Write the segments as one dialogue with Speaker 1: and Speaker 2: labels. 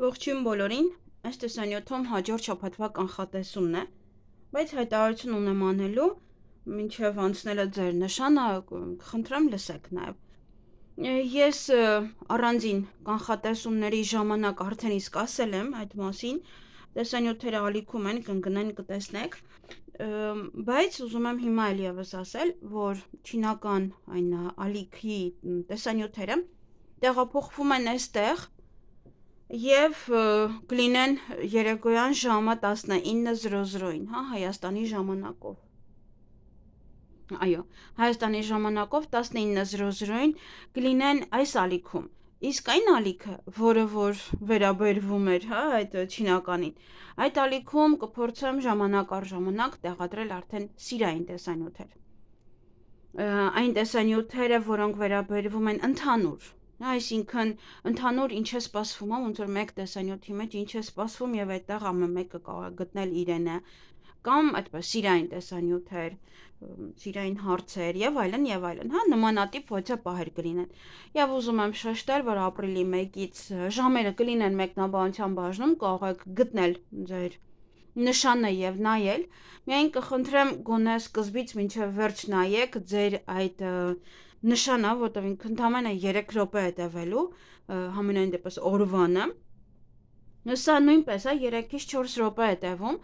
Speaker 1: Ողջույն բոլորին, այս տեսանյութում հաջորդ շաբաթվա կանխատեսումն է, բայց հայտարարություն ունեմ անելու, մինչև անցնելը ձեր նշանը, խնդրեմ լսեք նաև։ Ես առանձին կանխատեսումների ժամանակ արդեն իսկ ասել եմ այդ մասին, տեսանյութերը ալիքում են, կընկնեն կտեսնեք, բայց ուզում եմ հիմա էլ եւս ասել, որ չինական այն ալիքի տեսանյութերը տեղափոխվում են այստեղ Եվ կլինեն երեկոյան ժամը 19:00-ին, Հայաստանի ժամանակով։ Այո, Հայաստանի ժամանակով 19:00-ին կլինեն այս ալիքում։ Իսկ այն ալիքը, որը որ վերաբերվում էր, այդ չինականին, այդ ալիքում կփորձեմ ժամանակ առ ժամանակ տեղադրել արդեն սիրային տեսանյութեր։ Այն տեսանյութերը, որոնք վերաբերվում են ընդհանուր Այսինքն ընդհանուր ինչ է սպասվում, ոնց որ մեկ տեսանյութի մեջ ինչ է սպասվում եւ այդտեղ ամեն մեկը կարող է գտնել իրենը, կամ այդպես սիրային տեսանյութեր, սիրային հարցեր եւ այլն, նմանատիպ ոճապահեր կլինեն։ Եվ ուզում եմ շեշտել, որ ապրիլի 1-ից ժամերը կլինեն մեկնաբանության բաժնում, կարող եք գտնել ձեր նշանը եւ նայել։ Միայն կխնդրեմ գոնե սկզբից մինչև վերջ նայեք ձեր այդ նշանը, որտեղ ինքը ընդամենը 3 րոպե է տևելու, համենայն դեպս օրվանը։ Սա նույնպես է 3-ից 4 րոպե է տևում։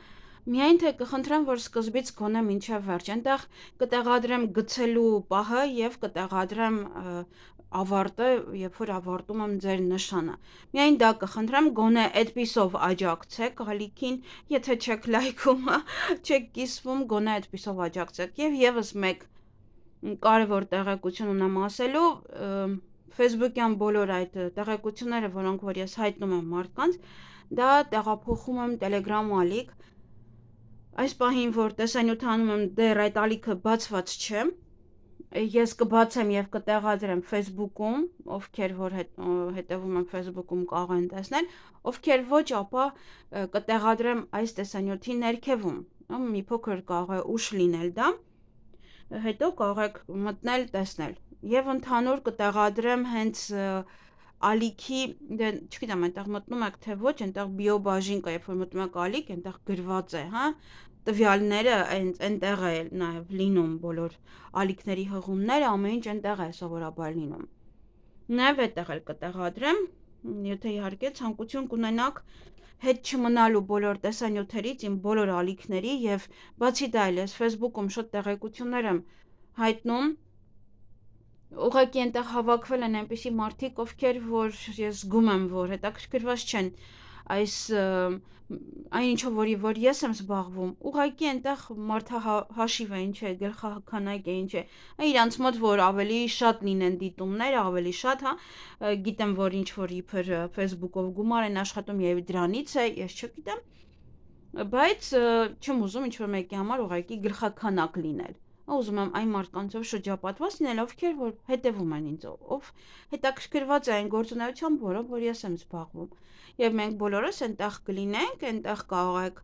Speaker 1: Միայն թե կխնդրեմ, որ սկզբից գոնե մինչև վերջ այնտեղ կտեղադրեմ գցելու պահը եւ կտեղադրեմ ավարտը, երբ որ ավարտում եմ ձեր նշանը։ Միայն դա կխնդրեմ գոնե այդպիսով աջակցեք ալիքին, եթե չեք լայքում, չեք կիսվում, գոնե այդպիսով աջակցեք։ Եվ եւս մեկ կարևոր տեղեկություն ունեմ ասելու, Facebook-յան բոլոր այդ տեղեկությունները, որոնք որ ես հայտնում եմ մարդկանց, դա տեղափոխում եմ Telegram ալիք։ Այս պահին, որ տեսանյութանում եմ, դեռ այդ ալիքը բացված չէ։ Ես կբացեմ եւ կտեղադրեմ Facebook-ում, ովքեր որ հետևում են Facebook-ում կարող են տեսնել, ովքեր ոչ, ապա կտեղադրեմ այս տեսանյութի ներքևում։ Մի փոքր կարող է ուշ լինել դա։ Հետո կարող եք մտնել, տեսնել։ Եվ ընդհանուր կտեղադրեմ հենց ալիքի, չգիտեմ, այնտեղ մտնում եք թե ոչ, այնտեղ բիոբաժին կա, երբ որ մտնում եք ալիք, այնտեղ գրված է, տվյալները այնտեղ է նաև լինում բոլոր ալիքների հղումները, ամեն ինչ այնտեղ է սովորաբար լինում։ Նաև այդտեղ էլ կտեղադրեմ, եթե իհարկե ցանկություն կունենաք հետ չմնալու բոլոր տեսանյութերից իմ բոլոր ալիքների եւ բացի դա էլ ես Facebook-ում շատ տեղեկություններ եմ հայտնում ուղղակի այնտեղ հավաքվել են այնպիսի մարդիկ, ովքեր որ ես զգում եմ, որ հետաքրքրված չեն այս այնինչով որ ես եմ զբաղվում, ուղղակի այնտեղ մարդահաշիվ է, ինչ է, գլխաքանակ է, ինչ է, իրանց մոտ որ ավելի շատ լինեն դիտումները, ավելի շատ, գիտեմ, որ ինչ որ իբր Facebook-ով գումար են աշխատում եւ դրանից է, ես չգիտեմ, բայց չեմ ուզում ինչ որ մեկի համար ուղղակի գլխաքանակ լինել։ Ուզում եմ այն մարդկանցով շրջապատված լինել, ովքեր որ հետևում են ինձ, ով հետաքրքրված է այն գործունեությամբ, որով որ ես եմ զբաղվում։ Եվ մենք բոլորս այնտեղ կլինենք, այնտեղ կարող եք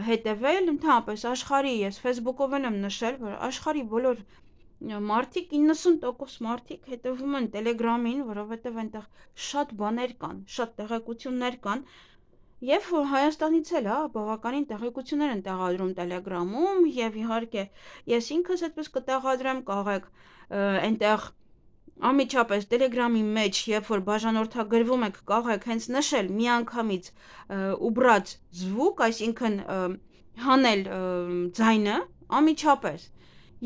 Speaker 1: հետևել, ընդհանրապես աշխարհի, ես Facebook-ով եմ նշել, որ աշխարհի բոլոր մարդիկ 90% մարդիկ հետևում են Telegram-ին, որովհետև այնտեղ շատ բաներ կան, շատ տեղեկություններ կան, եւ Հայաստանից էլ, բավականին տեղեկություններ են տեղադրում Telegram-ում եւ իհարկե ես ինքս այդպես կտեղադրեմ, կարող եք այնտեղ Ամիջապես Telegram-ի մեջ, երբ որ բաժանորդագրվում եք, կարող եք հենց նշել միանգամից ուբրած звук, այսինքն հանել ձայնը, ամիջապես։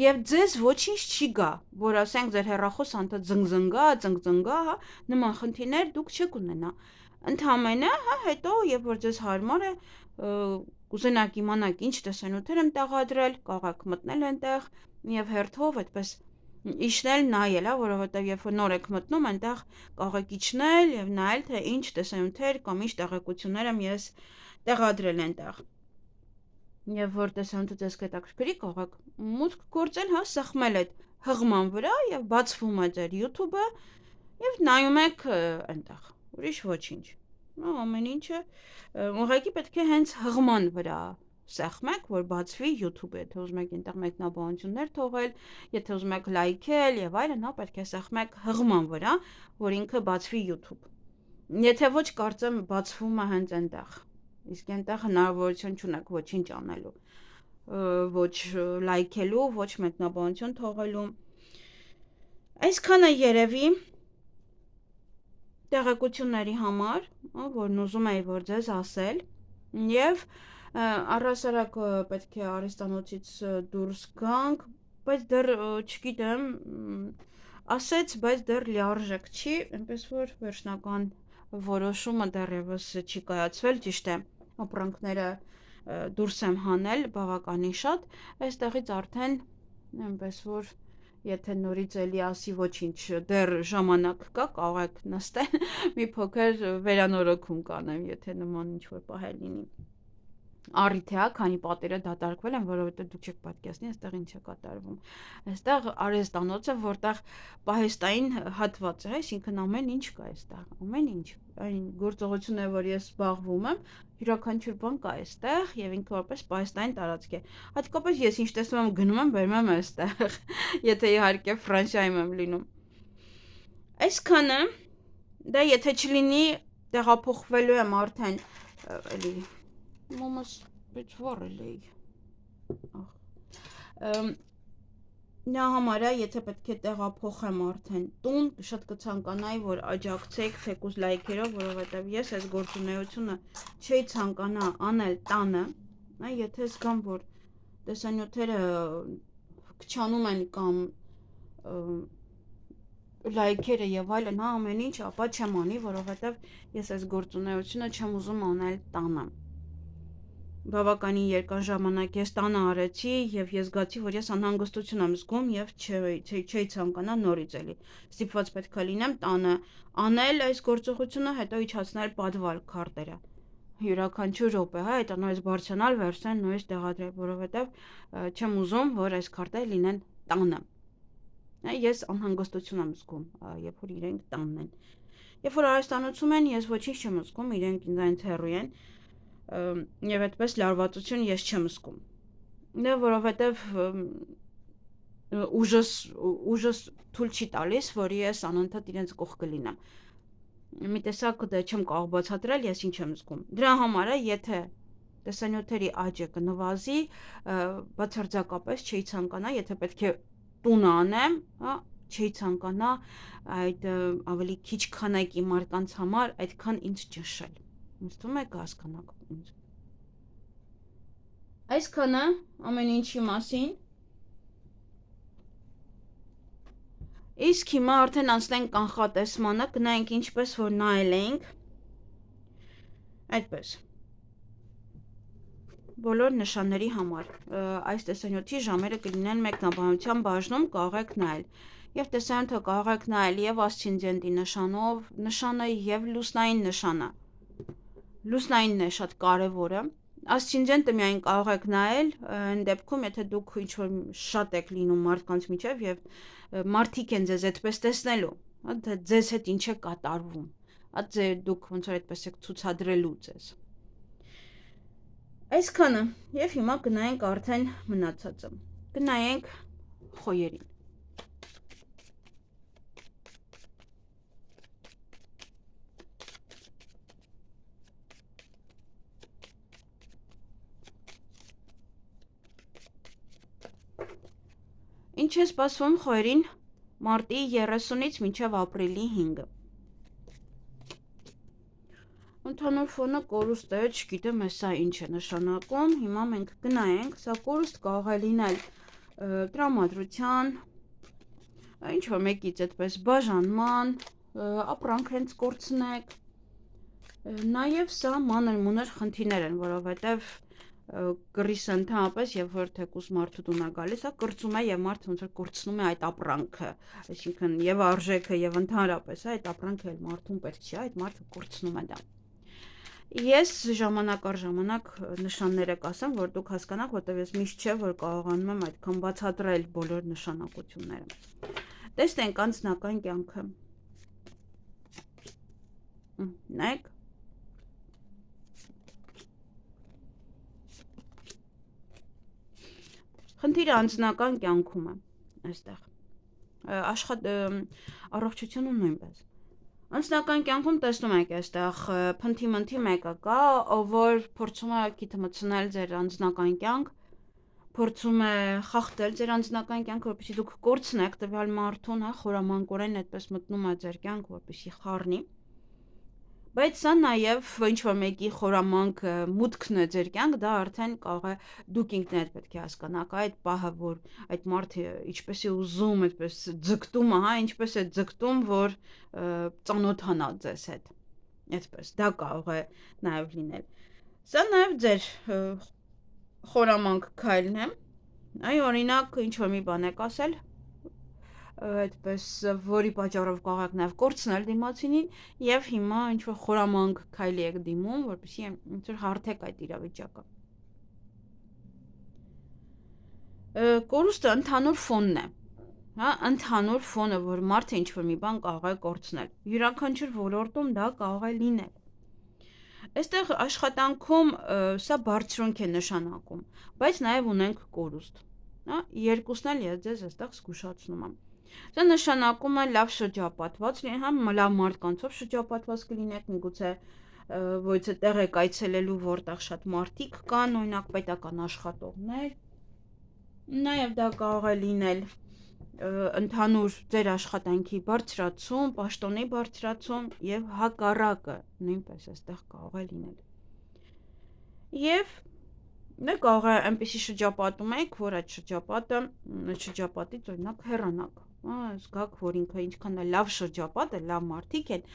Speaker 1: Եվ ձեզ ոչինչ չի գա, որ ասենք ձեր հեռախոս անտը ծնգծնգա, նման խնդիրներ դուք չեք ունենա։ Ընդհանրապես, հետո, երբ որ ձեզ հարմար է, կուզենաք իմանաք ինչ տեսանյութեր եմ տեղադրել, կարող եք մտնել այնտեղ եւ հերթով այդպես իջնել նայել, որովհետև երբ որ նոր եք մտնում, այնտեղ կարող եք իջնել եւ նայել, թե ինչ տեսանյութեր կամ ինչ տեղեկություններ եմ ես տեղադրել այնտեղ։ Եվ որ տեսանյութը ձեզ հետաքրքրի, կարող եք մուտք գործել, սեղմել այդ հղման վրա եւ բացվում է ձեր YouTube-ը եւ նայում եք այնտեղ։ Ուրիշ ոչինչ։ Ամեն ինչը ուղղակի պետք է հենց հղման վրա սեղմեք, որ բացվի YouTube-ը, եթե ուզում եք այնտեղ մեկնաբանություններ թողել, եթե ուզում եք լայքել եւ այլն, պետք է սեղմեք հղման վրա, որ ինքը բացվի YouTube։ Եթե ոչ, կարծեմ բացվում է հենց այնտեղ։ Իսկ այնտեղ հնարավորություն չունեք ոչինչ անելու, ոչ լայքելու, ոչ մեկնաբանություն թողելու։ Այսքանը երևի տեղեկությունների համար, որն ուզում էի որ ձեզ ասել, եւ առհասարակ պետք է արհեստանոցից դուրս գանք, բայց դեռ չգիտեմ, ասեց, բայց դեռ լիարժեք չի, այնպես որ վերջնական որոշումը դեռևս չի կայացվել, ճիշտ է, ապրանքները դուրս եմ հանել բավականին շատ, այստեղից արդեն այնպես որ եթե նորից էլի ասի ոչինչ, դեռ ժամանակ կա, կարող եք նստել, մի փոքր վերանորոգում կանեմ, եթե նման ինչ-որ պահ լինի։ Առիթ է, քանի պատերը դատարկվել են, որովհետև դուք չեք պատկերացնի, այստեղ ինչ է կատարվում։ Այստեղ արհեստանոցը, որտեղ պահեստային հատված է, այսինքն ամեն ինչ կա այստեղ, ամեն ինչ։ Այն գործողությունները, որ ես զբաղվում եմ, յուրաքանչյուր բան կա այստեղ եւ ինքը որպես պահեստային տարածք է։ Հատկապես ես ինչ տեսնում եմ գնում եմ, բերում եմ այստեղ, եթե իհարկե Ֆրանսիայում եմ լինում։ Այսքանը, դա եթե չլինի, տեղափոխվելու եմ արդեն էլի Մամաս պետք վառել էի։ Նա համար է, եթե պետք է տեղափոխեմ արդեն տուն, շատ կցանկանայի, որ աջակցեք թեկուզ լայքերով, որովհետև ես այս գործունեությունը չէի ցանկանա անել տանը, եթե զգամ, որ տեսանյութերը քչանում են կամ լայքերը եւ այլն, ամեն ինչ, ապա չեմ անի, որովհետև ես այս գործունեությունը չեմ ուզում անել տանը։ Բավականին երկար ժամանակ ես տանը արեցի եւ ես զգացի, որ ես անհանգստություն եմ զգում եւ չէի ցանկանա նորից էլի։ Ստիպված պետք է լինեմ տանը անել այս գործողությունը, հետո իջացնել պատվալ քարտերը։ Յուրաքանչյուր րոպե, հա, այդ նույնիսկ բարձրանալ, վերցնել, նույնիսկ տեղադրել, որովհետեւ չեմ ուզում, որ այս քարտերը լինեն տանը։ Ես անհանգստություն եմ զգում, երբ որ իրենք տանն են։ Երբ որ արհեստանոցում են, ես ոչինչ չեմ զգում, իրենք ինձանից հեռու են։ Եվ այդպես լարվածություն ես չեմ զգում։ Դա որովհետև ուժս թույլ չի տալիս, որ ես անընդհատ իրենց կողքը լինեմ։ Մի տեսակ դա չեմ կարող բացատրել, ես ինչ եմ զգում։ Դրա համար է, եթե տեսանյութերի աճը կնվազի, բացարձակապես չի ցանկանա, եթե պետք է տունը անեմ, հա, չի ցանկանա այդ ավելի քիչ քանակի մարդկանց համար այդքան ինձ ճնշել։ Ինձ թվում է կհասկանաք ինձ։ Այսքանը ամեն ինչի մասին։ Իսկ հիմա արդեն անցնենք կանխատեսմանը, գնայինք ինչպես որ նայել էինք։ Այդպես։ Բոլոր նշանների համար այս տեսանյութի ժամերը կլինեն մեկնաբանության բաժնում, կարող եք նայել։ Եվ տեսանյութը կարող եք նայել եւ ասցենդենտի նշանը եւ լուսնային նշանը։ Լուսնայինն է շատ կարևորը։ Ասցենդենտը միայն կարող եք նայել այն դեպքում, եթե դուք ինչ-որ շատ եք լինում մարդկանց միջև եւ մարդիկ են ձեզ այդպես տեսնելու, հա, ձեզ հետ ինչ է կատարվում։ Հա, դուք ոնց որ այդպես եք ցուցադրելու ձեզ։ Այսքանը, եւ հիմա գնայենք արդեն մնացածը։ Գնայենք խոյերին։ Ինչ է սպասվում խոյերին մարտի 30-ից մինչև ապրիլի 5-ը։ Ընդհանուր ֆոնը կորուստ է, չգիտեմ սա ինչ է նշանակում, հիմա մենք գնայենք, սա կորուստ կարող է լինել տրամադրության, ինչ-որ մեկից այդպես բաժանման, ապրանք հենց կորցնեք, նաև սա մանր-մունր խնդիրներ են, որովհետև կռիսը ընդհանրապես, երբ որ թեկուզ մարդու տուն է գալիս, հա, կրծում է եւ մարդը ոնց որ կորցնում է այդ ապրանքը, այսինքն եւ արժեքը եւ ընդհանրապես այդ ապրանքը էլ մարդուն պետք չի, այդ մարդը կորցնում է դա։ Ես ժամանակ առ ժամանակ նշանները կասեմ, որ դուք հասկանաք, որտեղ ես միշտ չէ, որ կարողանում եմ այդքան բացատրել բոլոր նշանակությունները։ Տեսնենք անձնական կյանքը։ Նայեք։ Խնդիրը անձնական կյանքում է այստեղ։ Առողջությունը նույնպես։ Անձնական կյանքում տեսնում եք այստեղ փնթի մեկը կա, ով որ փորձում է գիտը մտցնել ձեր անձնական կյանք, փորձում է խախտել ձեր անձնական կյանքը, որպեսզի դուք կորցնեք տվյալ մարդուն, հա, խորամանկորեն այդպես մտնում է ձեր կյանք, որպեսզի խառնի։ Բայց սա նաև ինչ որ մեկի խորամանկ մուտքն է ձեր կյանք, դա արդեն կարող է դուք ինքներդ պետք է հասկանաք այդ պահը, որ այդ մարդը ինչպես է ուզում, այդպես ձգտում, հա, ինչպես է ձգտում, որ ծանոթանա ձեզ հետ։ Այդպես, դա կարող է նաև լինել։ Սա նաև ձեր խորամանկ քայլն է։ Այ օրինակ ինչ որ մի բան եք ասել, այդպես որի պատճառով կարող եք նաև կորցնել դիմացինին եւ հիմա ինչ որ խորամանկ քայլի եք դիմում, որպեսզի ինչ որ հարթեք այդ իրավիճակը։ Կորուստը ընդհանուր ֆոնն է, հա, ընդհանուր ֆոնը, որ մարդը ինչ որ մի բան կարող է կորցնել։ Յուրաքանչյուր ոլորտում դա կարող է լինել։ Այստեղ աշխատանքում սա բարձրունք է նշանակում, բայց նաև ունենք կորուստ, հա, երկուսն էլ ես ձեզ այստեղ զգուշացնում եմ։ Սա նշանակում է լավ շրջապատված լինել, հա, լավ մարդկանցով շրջապատված կլինեք, միգուցե ոյցը տեղ եք այցելելու, որտեղ շատ մարդիկ կան, օրինակ պետական աշխատողներ, նաև դա կարող է լինել ընդհանուր ձեր աշխատանքի բարձրացում, պաշտոնի բարձրացում եւ հակառակը նույնպես այստեղ կարող է լինել։ Եվ Նա կարող է այնպեսի շրջապատում եք, որ այդ շրջապատից օրինակ հեռանաք, զգաք, որ ինքը ինչքան է լավ շրջապատ է, լավ մարդիկ են,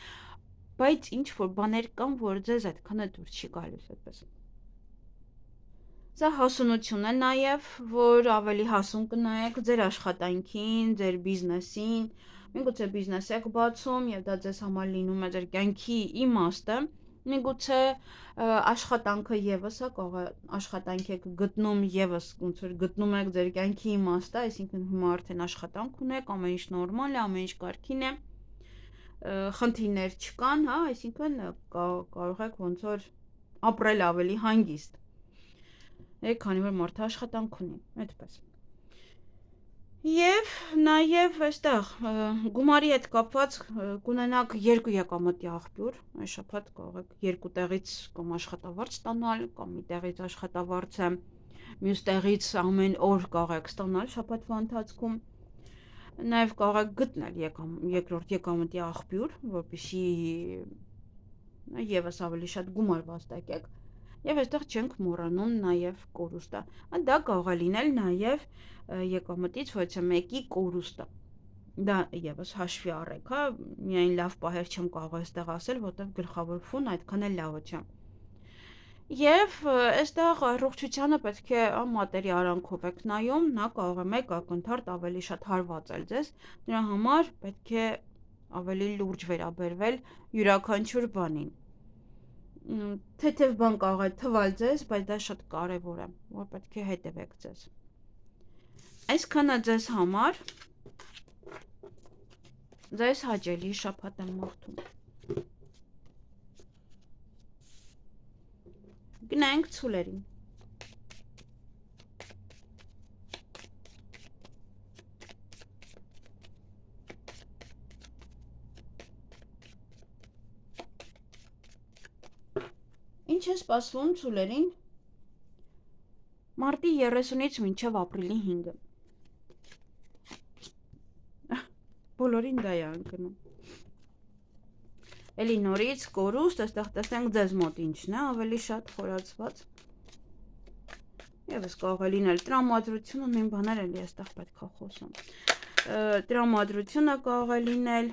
Speaker 1: բայց ինչ որ բաներ կան, որ ձեզ այդքանը դուր չի գալիս այդպես։ Սա հասունություն է նաև, որ ավելի հասուն կնայեք ձեր աշխատանքին, ձեր բիզնեսին, միգուցե բիզնես եք բացում եւ դա ձեզ համար լինում է ձեր կյանքի իմաստը, միգուցե աշխատանքը եւս է կարող է աշխատանք եք գտնում եւս ոնց որ գտնում եք ձեր կյանքի իմաստը, այսինքն հիմա արդեն աշխատանք ունեք, ամեն ինչ նորմալ է, ամեն ինչ կարգին է, խնդիրներ չկան, հա, այսինքն կարող եք ոնց որ ապրել ավելի հանգիստ։ Քանի որ մարդը աշխատանք ունի, այդպես։ Եվ նաև այստեղ գումարի հետ կապված կունենաք երկու եկամտի աղբյուր, այս շաբաթ կարող եք երկու տեղից կամ աշխատավարձ ստանալ, կամ մի տեղից աշխատավարձը մյուս տեղից ամեն օր կարող եք ստանալ շաբաթվա ընթացքում։ Նաև կարող եք գտնել երկրորդ եկամտի աղբյուր, որպեսզի եւս ավելի շատ գումար վաստակեք։ Եվ այստեղ չենք մոռանում նաև կորուստը։ Դա կարող է լինել նաև եկամտից ոչ մեկի կորուստը։ Դա եւս հաշվի առեք, հա, միայն լավ պահեր չեմ կարող այստեղ ասել, որտեղ գլխավոր ֆոն այդքան էլ լավը չէ։ Եվ այստեղ առողջությանը պետք է մատերի արանքով եք նայում, նա կարող է մեկ ակնթարթ ավելի շատ հարվածել ձեզ, դրա համար պետք է ավելի լուրջ վերաբերվել յուրաքանչյուր բանին։ Թեթև բան կարող է թվալ ձեզ, բայց դա շատ կարևոր է, որ պետք է հետևեք ձեզ։ Այսքանը ձեզ համար ձեզ հաճելի շաբաթ եմ մաղթում։ Գնանք ցուլերին։ Ինչ է սպասվում ցուլերին մարտի 30-ից մինչև ապրիլի 5-ը։ Բոլորին դա է անկնում։ Էլի նորից կորուստ, այստեղ տեսնենք ձեզ մոտ ինչն է, ավելի շատ խորացված։ Եվս կարող է լինել տրամադրությունը, նույն բաներ էլի այստեղ պետք է խոսեմ։ Տրամադրությունը կարող է լինել,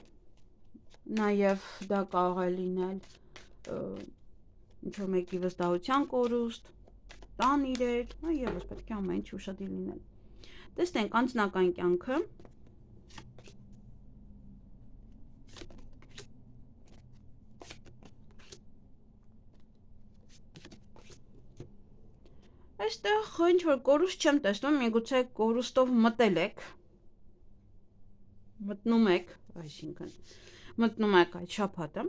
Speaker 1: նաև դա կարող է լինել ինչ-որ մեկի վստահության կորուստ, տան իրեր, եւս պետք է ամեն ինչ ուշադիր լինել։ Տեսնենք անձնական կյանքը։ Այստեղ ինչ-որ կորուստ չեմ տեսնում, միգուցե կորուստով մտել եք, մտնում եք, այսինքն մտնում եք այդ շաբաթը։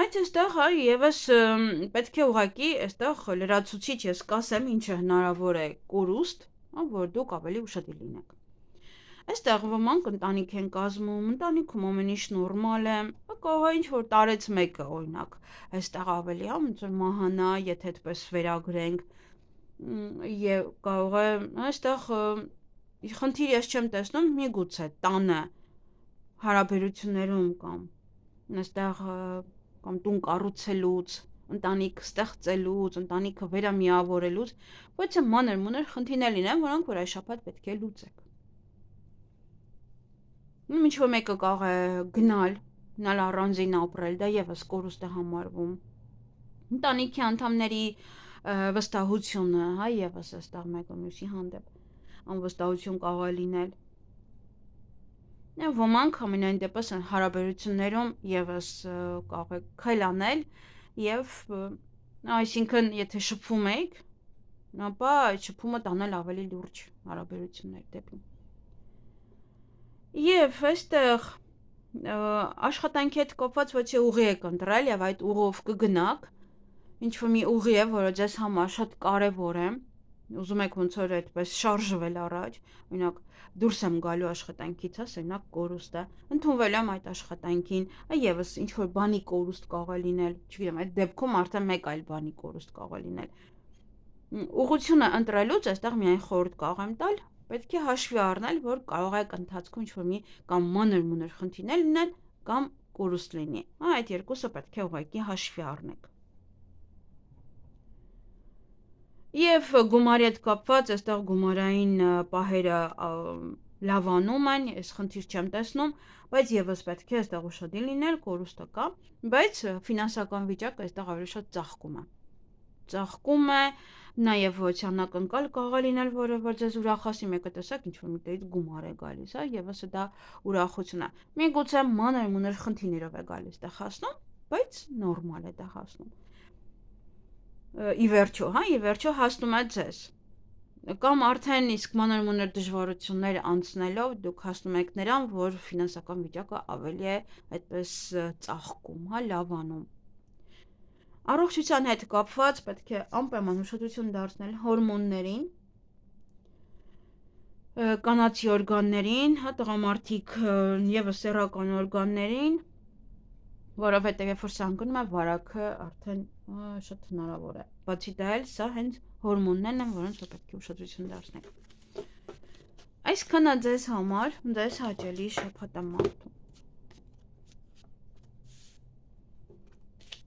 Speaker 1: Այդ այստեղ եւս պետք է ուղղակի այստեղ լրացուցիչ ես կասեմ, ինչը հնարավոր է կորուստ, որ դուք ավելի ուշադիր լինեք։ Այստեղ ոմանք ընտանիք են կազմում, ընտանիքում ամեն ինչ նորմալ է, կարող է ինչ-որ տարեց մեկը, օրինակ, այստեղ ավելի ոնց որ մահանա, եթե այդպես վերագրենք, եւ կարող է այստեղ խնդիր ես չեմ տեսնում, միգուցե տանը հարաբերություններում կամ այստեղ կամ տուն կառուցելուց, ընտանիք ստեղծելուց, ընտանիքը վերամիավորելուց, բայց մանր-մունր խնդիրներ լինեն, որոնք որ այս շաբաթ պետք է լուծեք։ Ինչ-որ մեկը կարող է գնալ առանձին ապրել, դա եւս կորուստ է համարվում։ Ընտանիքի անդամների վստահությունը, հա, եւս այստեղ մեկը մյուսի հանդեպ անվստահություն կարող է լինել։ Ոմանք ամենայն դեպս հարաբերություններում եւս կարող է քայլ անել եւ այսինքն եթե շփվում եք, ապա այդ շփումը տանել ավելի լուրջ հարաբերություններ դեպի։ Եվ այստեղ աշխատանքի հետ կապված ոչ է ուղի եք ընտրել եւ այդ ուղով կգնաք, ինչ-որ մի ուղի է, որը ձեզ համար շատ կարեւոր է, ուզում եք ոնց որ այդպես շարժվել առաջ, օրինակ դուրս եմ գալու աշխատանքից, ասենք կորուստ է, ընդունվել եմ այդ աշխատանքին, այևս ինչ որ բանի կորուստ կարող է լինել, չգիտեմ, այդ դեպքում արդեն մեկ այլ բանի կորուստ կարող է լինել։ Ուղղությունը ընտրելուց այստեղ միայն խորհուրդ կարող եմ տալ, պետք է հաշվի առնել, որ կարող է ընթացքում ինչ որ մի կամ մանր-մունր խնդիրներ լինեն, կամ կորուստ լինի։ Այդ երկուսը պետք է ուղղակի հաշվի առնեք։ Եվ գումարի հետ կապված այստեղ գումարային պահերը լավանում են, ես խնդիր չեմ տեսնում, բայց եւս պետք է այստեղ ուշադիր լինել, կորուստը կա, բայց ֆինանսական վիճակը այստեղ ավելի շատ ծաղկում է։ Ծաղկում է, նաեւ ոչ անակնկալ կարող է լինել, որը որ ձեզ ուրախացի, մեկը տեսակ ինչ որ միտից գումար է գալիս, հա, եւս դա ուրախություն է։ Միգուցե մանր-մունր խնդիրներով է գալիս դա հասնում, բայց նորմալ է դա հասնում։ Ի վերջո հասնում է ձեզ։ Կամ արդեն իսկ մանր-մունր դժվարություններ անցնելով դուք հասնում եք նրան, որ ֆինանսական վիճակը ավելի է այդպես ծաղկում, հա, լավանում։ Առողջության հետ կապված պետք է անպայման ուշադրություն դարձնել հորմոններին, կանացի օրգաններին, հա, տղամարդիկ եւս սեռական օրգաններին, որովհետև երբ որ սա ընկնում է վարակը արդեն շատ հնարավոր է։ Բացի դա էլ սա հենց հորմոններն են, որոնց պետք է ուշադրություն դարձնեք։ Այսքանը ձեզ համար, ձեզ հաճելի շաբաթ ամառություն։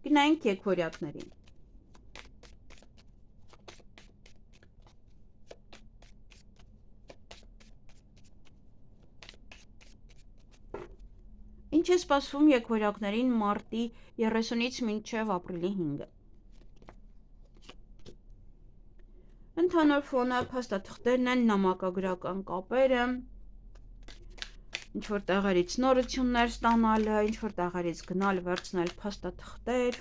Speaker 1: Գնանք եկվորյակներին։ Ինչ է սպասվում եկվորյակներին մարտի 30-ից մինչև ապրիլի 5-ը։ Ընդհանուր ֆոնը փաստաթղթերն են, նամակագրական կապերը, ինչ-որ տեղերից նորություններ ստանալը, ինչ-որ տեղերից գնալ, վերցնել փաստաթղթեր,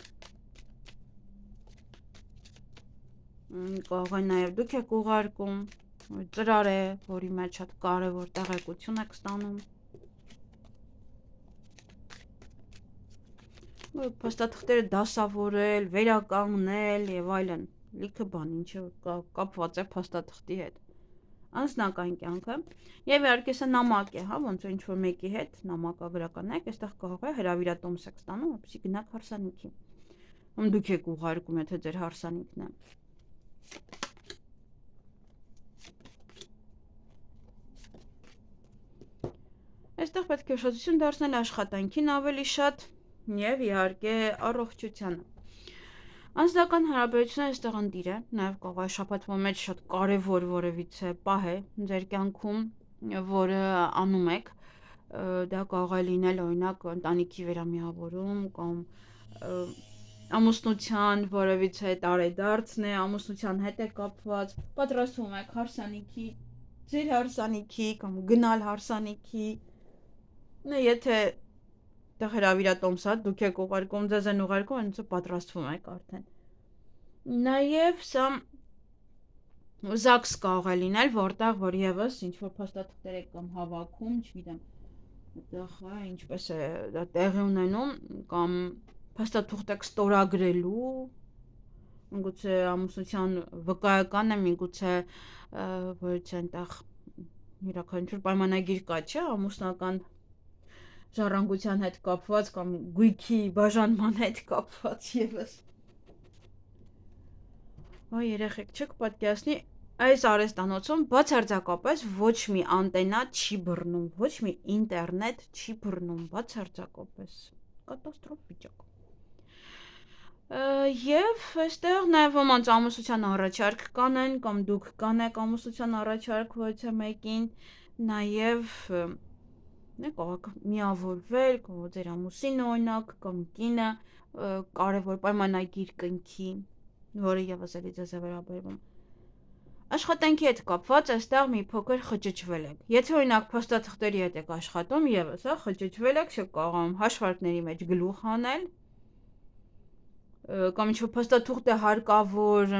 Speaker 1: կարող է նաև դուք եք ուղարկում, ծրար է, որի մեջ շատ կարևոր տեղեկություն եք ստանում։ Փաստաթղթերը դասավորել, վերականգնել եւ այլն, լիքը բան, ինչը կապված է փաստաթղթի հետ։ Անձնական կյանքը եւ իհարկե սա նամակ է, հա, ոնց որ ինչ-որ մեկի հետ նամակագրական եք, այստեղ կարող է հրավիրատոմս եք ստանում, որպեսզի գնաք հարսանիքի։ Դուք եք ուղարկում, եթե ձեր հարսանիքն է։ Այստեղ պետք է ուշադրություն դարձնել աշխատանքին ավելի շատ եւ իհարկե առողջությանը։ Անձնական հարաբերությունները այստեղ ընտիր է, նաեւ կարող է շաբաթվա մեջ շատ կարեւոր որևիցե պահ է ձեր կյանքում, որը անում եք, դա կարող է լինել օրինակ ընտանիքի վերամիավորում կամ ամուսնության որևիցե տարեդարձն է, ամուսնության հետ է կապված, պատրաստվում եք հարսանիքի, ձեր հարսանիքի կամ գնալ հարսանիքի, եթե դա հրավիրատոմս է, դուք եք ուղարկում, ձեզ են ուղարկում, այնց պատրաստվում եք արդեն։ Նաև սա ԶԱԳՍ կարող է լինել, որտեղ որ եւս ինչ որ փաստաթղթեր եք կամ հավաքում, չգիտեմ, այդտեղ ինչպես է դա տեղի ունենում կամ փաստաթուղթ եք ստորագրելու, միգուցե ամուսնության վկայական է, միգուցե որ այնտեղ յուրաքանչյուր պայմանագիր կա, չէ, ամուսնական ժառանգության հետ կապված կամ գույքի բաժանման հետ կապված եւս։ Այ երեխեք չեք պատկերացնի, այս արհեստանոցում բացարձակապես ոչ մի անտենա չի բռնում, ոչ մի ինտերնետ չի բռնում, բացարձակապես կատաստրոֆ վիճակ։ Եվ այստեղ նաև ոմանց ամուսնության առաջարկ կանեն, կամ դուք կանեք ամուսնության առաջարկ ոչ մեկին, նաև կարող միավորվել, կամ ձեր ամուսինը օրինակ, կամ կինը կարևոր պայմանագիր կնքի, որը եւս էլի ձեզ է վերաբերվում։ Աշխատանքի հետ կապված այստեղ մի փոքր խճճվել եք։ Եթե օրինակ փաստաթղթերի հետ եք աշխատում, եւս խճճվել եք, չեք կարողանում հաշվարկների մեջ գլուխ անել, կամ ինչ-որ փաստաթուղթ է հարկավոր,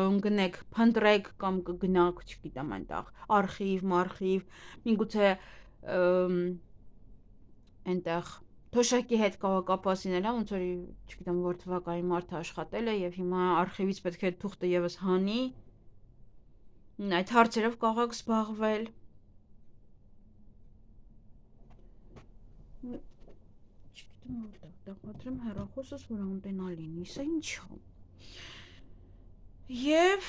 Speaker 1: ընկնեք, փնտրեք կամ կգնաք, չգիտեմ, այնտեղ արխիվ, միգուցե այնտեղ թոշակի հետ կարող կապված լինել, ոնց որ չգիտեմ որ թվականի մարդը աշխատել է եւ հիմա արխիվից պետք է թուղթը եւս հանի, այդ հարցերով կարող եք զբաղվել։ Չգիտեմ որտեղ տապադրեմ հեռախոսս, որ անտենա լինի, սա ինչ է։ Եվ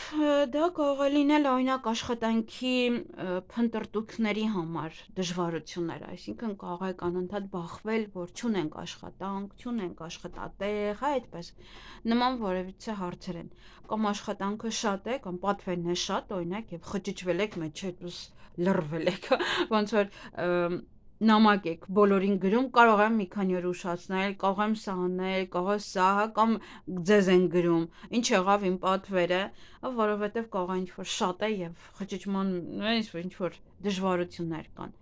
Speaker 1: դա կարող է լինել օրինակ աշխատանքի փնտրտուքների համար դժվարություններ, այսինքն կարող եք անընդհատ բախվել, որ չունենք աշխատանք, չունենք աշխատատեղ, այդպես նման որևիցե հարցեր են, կամ աշխատանքը շատ է, կամ պատվերն է շատ, օրինակ, եւ խճճվել եք մեջ այդպես լռվել եք, ոնց որ նամակ եք բոլորին գրում, կարող եմ մի քանի օր ուշացնել, կարող եմ սա անել, կարող է սա, կամ ձեզ են գրում, ինչ եղավ իմ պատվերը, որովհետև կարող է ինչ-որ շատ է եւ խճճման ինչ-որ դժվարություններ կան։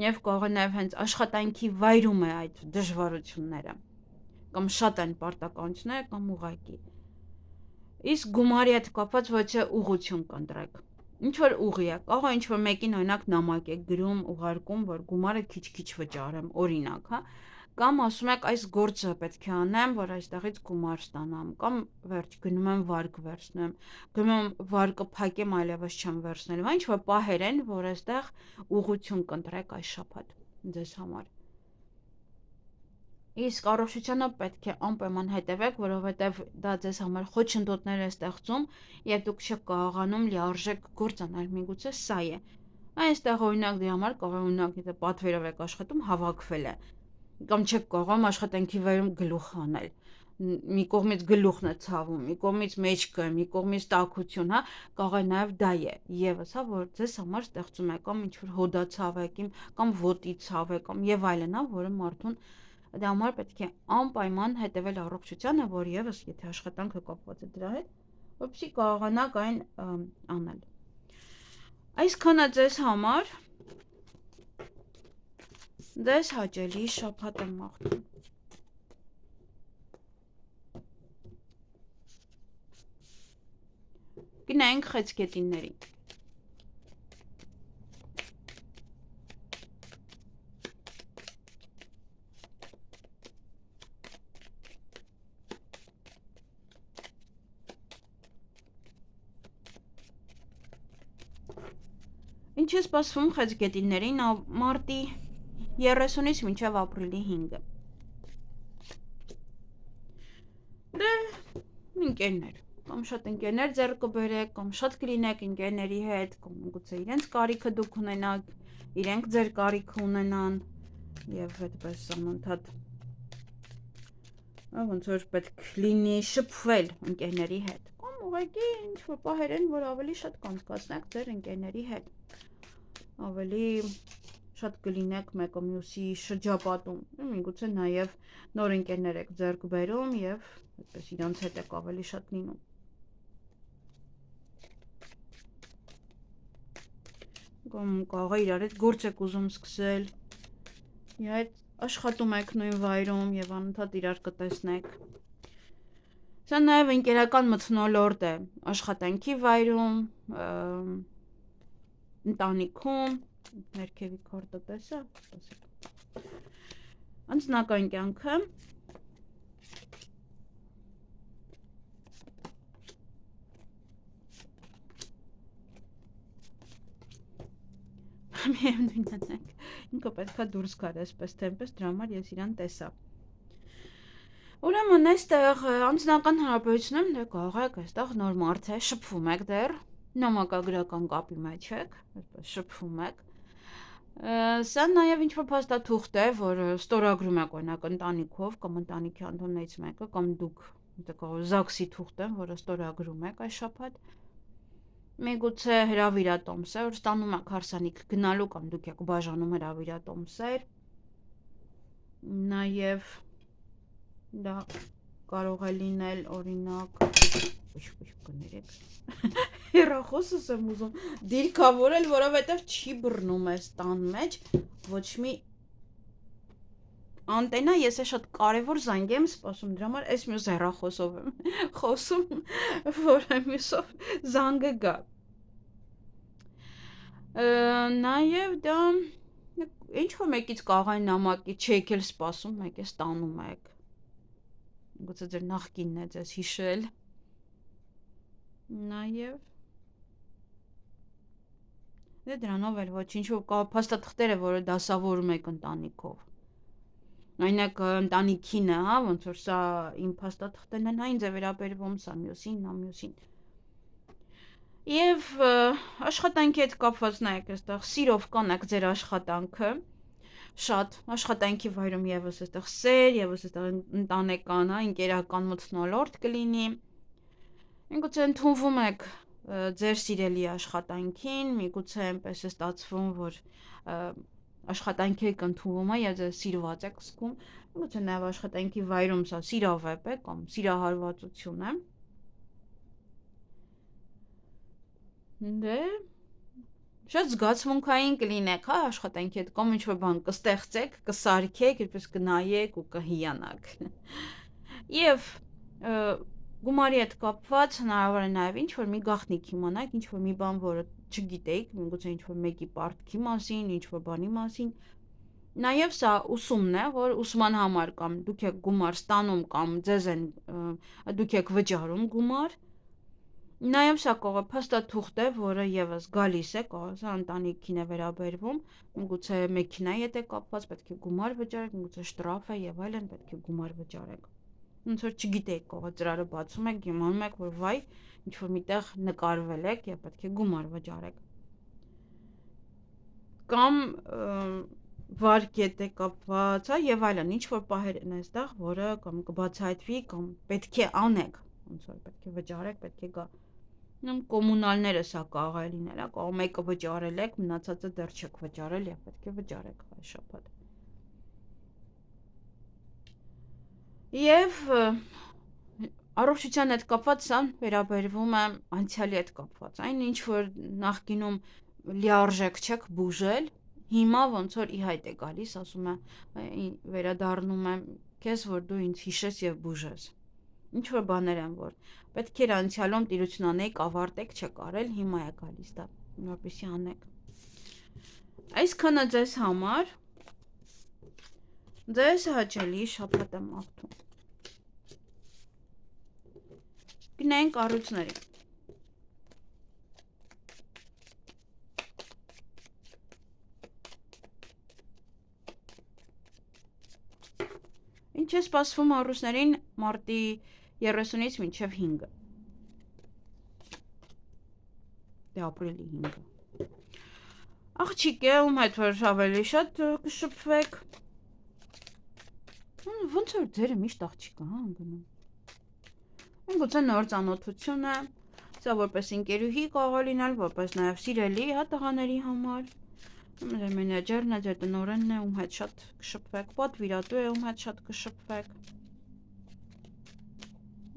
Speaker 1: Եվ կարող է նաեւ հենց աշխատանքի վայրում է այդ դժվարությունները, կամ շատ են պարտականությունները, կամ ուղղակի։ Իսկ գումարի հետ կապված ոչ է ուղղություն կընտրեք։ Ինչ-որ ուղի է, կարող է ինչ-որ մեկին օրինակ նամակ եք գրում, ուղարկում, որ գումարը քիչ-քիչ վճարեմ, օրինակ, հա, կամ ասում եք այս գործը պետք է անեմ, որ այստեղից գումար ստանամ, կամ վերջ գնում եմ վարկ վերցնեմ, գնում եմ վարկը փակեմ, այլևս չեմ վերցնելու, ինչ-որ պահեր են, որ այստեղ ուղղություն կընտրեք այս շաբաթ ձեզ համար։ Իսկ առողջությանը պետք է անպայման հետևեք, որովհետև դա ձեզ համար խոչընդոտներ է ստեղծում եւ դուք չեք կարողանում լիարժեք գործանալ, միգուցե սա է։ Այստեղ օրինակ դի համար կարող է օրինակ եթե պատվերով եք աշխատում, հավաքվել է, կամ չեք կարողանում աշխատանքի վայրում գլուխ անել։ Մի կողմից գլուխն է ցավում, մի կողմից մեջքը, մի կողմից տաքություն, հա, կարող է նաեւ դա է, եւս, հա, որ ձեզ համար ստեղծում է կամ ինչ-որ հոդացավ է, կամ ոտի ցավ է, կամ եւ այլն, հա, որը մարդուն Դա համար պետք է անպայման հետևել առողջությանը, որ եւս եթե աշխատանքը կապված է դրա հետ, որպեսզի կարողանաք այն անել։ Այսքանը ձեզ համար ձեզ հաճելի շաբաթ եմ մաղթում։ Գնանք խեցգետինների։ Ինչ է սպասվում խեցգետիններին մարտի 30-ից մինչև ապրիլի 5-ը։ Դե ընկերներ, կամ շատ ընկերներ ձեռք կբերեք, կամ շատ կլինեք ընկերների հետ, կամ գուցե իրենց կարիքը դուք ունենաք, իրենք ձեր կարիքը ունենան, եւ այդպես անընդհատ ոնց որ պետք լինի շփվել ընկերների հետ, կամ ուղղակի ինչ-որ պահեր են, որ ավելի շատ կանցկացնեք ձեր ընկերների հետ, ավելի շատ կլինեք մեկը մյուսի շրջապատում, միգուցե նաև նոր ընկերներ եք ձեռք բերում եւ այդպես իրանց հետ եք ավելի շատ լինում։ Կամ կարող է իրար հետ գործ եք ուզում սկսել, իր հետ աշխատում եք նույն վայրում եւ անընդհատ իրար կտեսնեք։ Սա նաև ընկերական մթնոլորտ է աշխատանքի վայրում, ընտանիքում, ներքևի քարտը տեսա, անձնական կյանքը, Միևնույնն է, ինքը պետքա դուրս գար այսպես թե այնպես, դրա համար ես իրան տեսա։ Ուրեմն այստեղ անձնական հարաբերությունում դե կարող եք այստեղ նոր մարդ է, շփվում եք դեռ, նամակագրական կապի մեջ եք, այսպես շփվում եք։ Սա նաև ինչ-որ փաստաթուղթ է, որ ստորագրում եք օրինակ ընտանիքով կամ ընտանիքի անդամներից մեկը, կամ դուք ԶԱԳՍ-ի թուղթ է, որը ստորագրում եք այս շաբաթ։ Միգուցե հրավիրատոմս է, որ ստանում եք հարսանիք գնալու կամ դուք եք բաժանում հրավիրատոմսեր։ Նաև դա կարող է լինել օրինակ կներեք հեռախոսս եմ ուզում դիրքավորել, որովհետև չի բռնում այս տան մեջ ոչ մի անտենա, ես է շատ կարևոր զանգ եմ սպասում, դրա համար այս մյուս հեռախոսով եմ խոսում, որ մյուսով զանգը գա։ Նաև դա ինչ-որ մեկից կաղային նամակի չեք էլ սպասում, մեկ է ստանում եք։ Գուցե ձեր նախկինն է ձեզ հիշել։ Նաև դե դրանով էլ ոչինչ, որ փաստաթղթերը, որը դասավորում եք ընտանիքով։ Այնակ ընտանիքին է, հա, ոնց որ սա իմ փաստաթղթերն են, հա, ինձ է վերաբերվում, սա մյուսին, նա մյուսին։ Եվ աշխատանքի հետ կապված նայեք այստեղ սիրով կանեք ձեր աշխատանքը, շատ աշխատանքի վայրում եւս այստեղ սեր, եւս այստեղ ընտանեկան, հա, ընկերական մթնոլորտ կլինի։ Միգուցե ընդունվում եք ձեր սիրելի աշխատանքին, միգուցե այնպես է ստացվում, որ աշխատանքի եք ընդունվում է եւ ձեզ սիրված եք զգում, միգուցե նաեւ աշխատանքի վայրում սա սիրավեպ է կամ սիրահարվածություն է։ Դե շատ զգացմունքային կլինեք, հա, աշխատանքի հետ կամ ինչ-որ բան կստեղծեք, կսարքեք, այդպես կնայեք ու կհիանաք։ Եվ գումարի հետ կապված հնարավոր է նաև ինչ-որ մի գաղտնիք իմանաք, ինչ-որ մի բան, որը չգիտեիք, միգուցե ինչ-որ մեկի պարտքի մասին, ինչ-որ բանի մասին։ Նաև սա ուսումն է, որ ուսման համար կամ դուք եք գումար ստանում կամ ձեզ են դուք եք վճարում գումար։ Նաև սա կարող է փաստաթուղթ է, որը եւս գալիս է, սա ընտանիքին է վերաբերվում, միգուցե մեքենայի հետ է կապված, պետք է գումար վճարեք, միգուցե շտրաֆ է եւ այլն, պետք է գումար վճարեք։ Ոնց որ չգիտեք, կարող է ծրարը բացում եք, իմանում եք, որ վայ, ինչ որ միտեղ նկարվել եք եւ պետք է գումար վճարեք։ Կամ վարկ հետ է կապված, հա, եւ այլն, ինչ որ պահեր են այստեղ, որը կամ կբացահայտվի, կամ պետք է անեք, ոնց որ պետք է վճարեք, պետք է գա։ Կոմունալները սա կարող է լինել, հա, կարող մեկը վճարել եք, մնացածը դեռ չեք վճարել եւ պետք է վճարեք այս շաբաթ։ Եվ առողջության հետ կապված սա վերաբերվում է անցյալի հետ կապված, այն ինչ որ նախկինում լիարժեք չեք բուժել, հիմա ոնց որ ի հայտ է գալիս, ասում է, վերադառնում եմ քեզ, որ դու ինձ հիշես եւ բուժես։ Ինչ որ բաներ են, որ պետք էր անցյալում տիրություն անեիք, ավարտեք, չեք արել, հիմա է գալիս դա, որպեսզի անեք։ Այսքանը ձեզ համար, ձեզ հաճելի շաբաթ եմ աղթում։ Գնանք առույցների։ Ինչ է սպասվում առույցներին մարտի 30-ից մինչև 5-ը։ Դե ապրիլի 5-ը։ Աղջիկ է, ում հետ որ ավելի շատ կշփվեք։ Ոնց որ ձերը միշտ աղջիկը, հա, անգնում։ Միգուցե նոր ծանոթություն է, սա որպես ընկերուհի կարող է լինել, որպես նաև սիրելի, հա, տղաների համար։ Ձեր մենեջերն է, ձեր տնօրենն է, ում հետ շատ կշփվեք, պատվիրատու է, ում հետ շատ կշփվեք։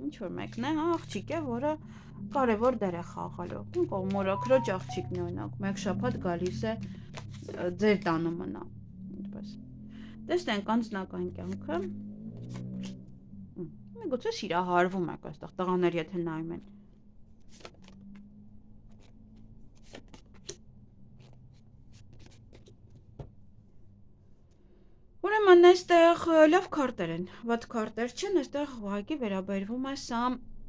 Speaker 1: Ինչ որ մեկն է, հա, աղջիկ է, որը կարևոր դեր է խաղալու։ Կողմ մորաքրոջ աղջիկն է, օրինակ, մեկ շաբաթ գալիս է ձեր տանը մնա, այդպես։ Տեսնենք անձնական կյանքը։ Միգուցե սիրահարվում եք այստեղ տղաների եթե նայում են։ Ուրեմն այստեղ լավ քարտեր են, վատ քարտեր չեն, այստեղ ուղղակի վերաբերվում է սա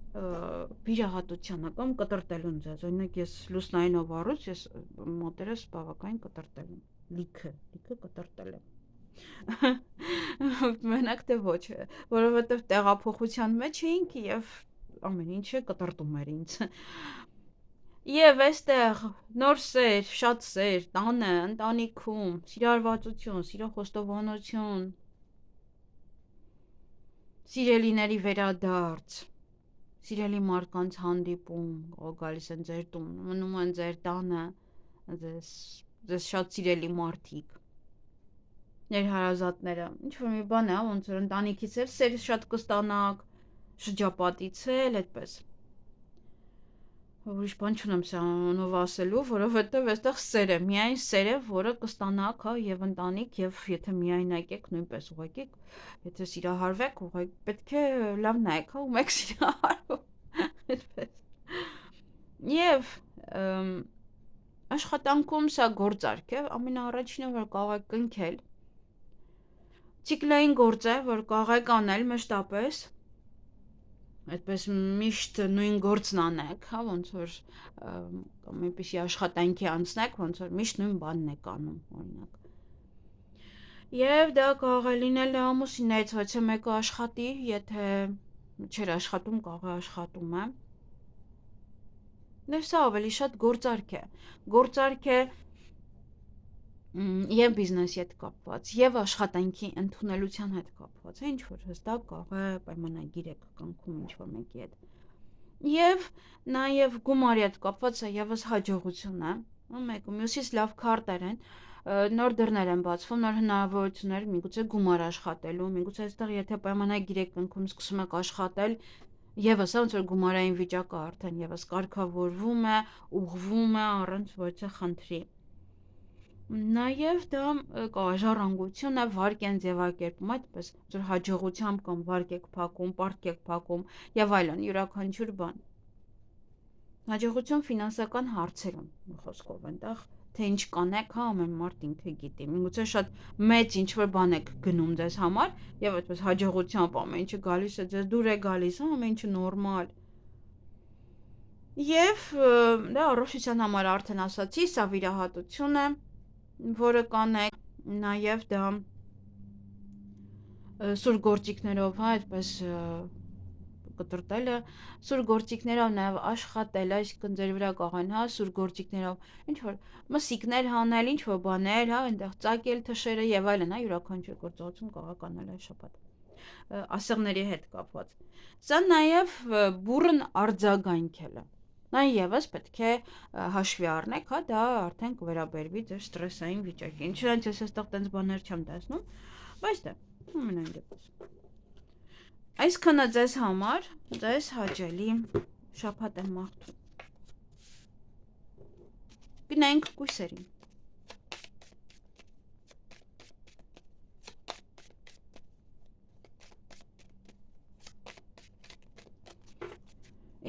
Speaker 1: վիրահատությանը կամ կտրտելուն ձեզ, օրինակ ես լուսնայինով առուց, ես մոտերս բավականին կտրտել եմ, լիքը կտրտել եմ, մենակ թե ոչ, որովհետև տեղափոխության մեջ էինք և ամեն ինչը կտրտում էր ինձ, և այստեղ նոր սեր, շատ սեր, տանը, ընտանիքում, սիրահարվածություն, սիրոխոստովանություն, սիրելիների վերադարձ, սիրելի մարդկանց հանդիպում, գալիս են ձեր տուն, մնում են ձեր տանը, ձեզ շատ սիրելի մարդիկ, ներհարազատները, ինչ-որ մի բան է, ոնց որ ընտանիքից էլ սեր շատ կստանաք, շրջապատից էլ, այդպես, ուրիշ բան չունեմ սրանով ասելու, որովհետև այստեղ սեր է, միայն սեր է, որը կստանաք, և ընտանիք, և եթե միայնակ եք, նույնպես ուղղակի, եթե սիրահարվեք, ուղղակի պետք է լավ նայեք, ում եք սիրահարվում, այդպես, և աշխատանքում սա գործարք է, ամենաառաջինը, որ կարող եք կնքել, ցիկլային գործ է, որ կարող եք անել մշտապես, այդպես միշտ նույն գործն անեք, ոնց որ կամ այնպիսի աշխատանքի անցնեք, ոնց որ միշտ նույն բանն եք անում, օրինակ։ Եվ դա կարող է լինել ամուսիններից, ոչ մեկը աշխատի, եթե չէր աշխատում, կարող է աշխատում է։ Դե սա ավելի շատ գործարք է և բիզնեսի հետ կապված, և աշխատանքի ընդունելության հետ կապված, ինչ որ հստակ կարող է պայմանագիր եք կնքում ինչ-որ մեկի հետ։ Եվ նաև գումարի հետ կապված է ևս հաջողություն է, մեկը մյուսից լավ քարտեր են, նոր դռներ են բացվում, նոր հնարավորություններ, միգուցե գումար աշխատելու, միգուցե այստեղ եթե պայմանագիր եք կնքում, սկսում եք աշխատել, ևս ոնց որ գումարային վիճակը արդեն ևս կարգավորվում է, ուղղվում է առանց որևէ խնդրի։ Նաև դա ժառանգություն է, վարկ են ձևակերպում, այդպես որ հաջողությամբ կամ վարկ եք փակում, պարտք եք փակում եւ այլն, յուրաքանչյուր բան։ Հաջողություն ֆինանսական հարցերում, խոսքով այնտեղ թե ինչ կանեք, ամեն մարդ ինքը գիտի։ Միգուցե շատ մեծ ինչ-որ բան եք գնում ձեզ համար եւ այդպես հաջողությամբ ամեն ինչը գալիս է, ձեզ դուր է գալիս, ամեն ինչը նորմալ։ Եվ դա առողջության համար արդեն ասացի, սա վիրահատություն է, որը կանեք, նաև դա սուր գործիքներով, այդպես կտրտելը, սուր գործիքներով նաև աշխատել, այսինքն ձեր վրա կարող են, սուր գործիքներով, ինչ-որ մսիկներ հանել, ինչ-որ բաներ, այնտեղ ծակել թշերը եւ այլն, յուրաքանչյուր գործողություն կարող անել այս շաբաթ ասեղների հետ կապված։ Սա նաև բուռն արձագանքելը։ Նա եւս պետք է հաշվի առնեք, դա արդեն կվերաբերվի ձեր ստրեսային վիճակին։ Չնայած ես այստեղ տենց բաներ չեմ տեսնում, բայց դա ամենայն դեպս։ Այսքանը ձեզ համար, ձեզ հաճելի շաբաթ եմ մաղթում։ Գնանք կույսերին։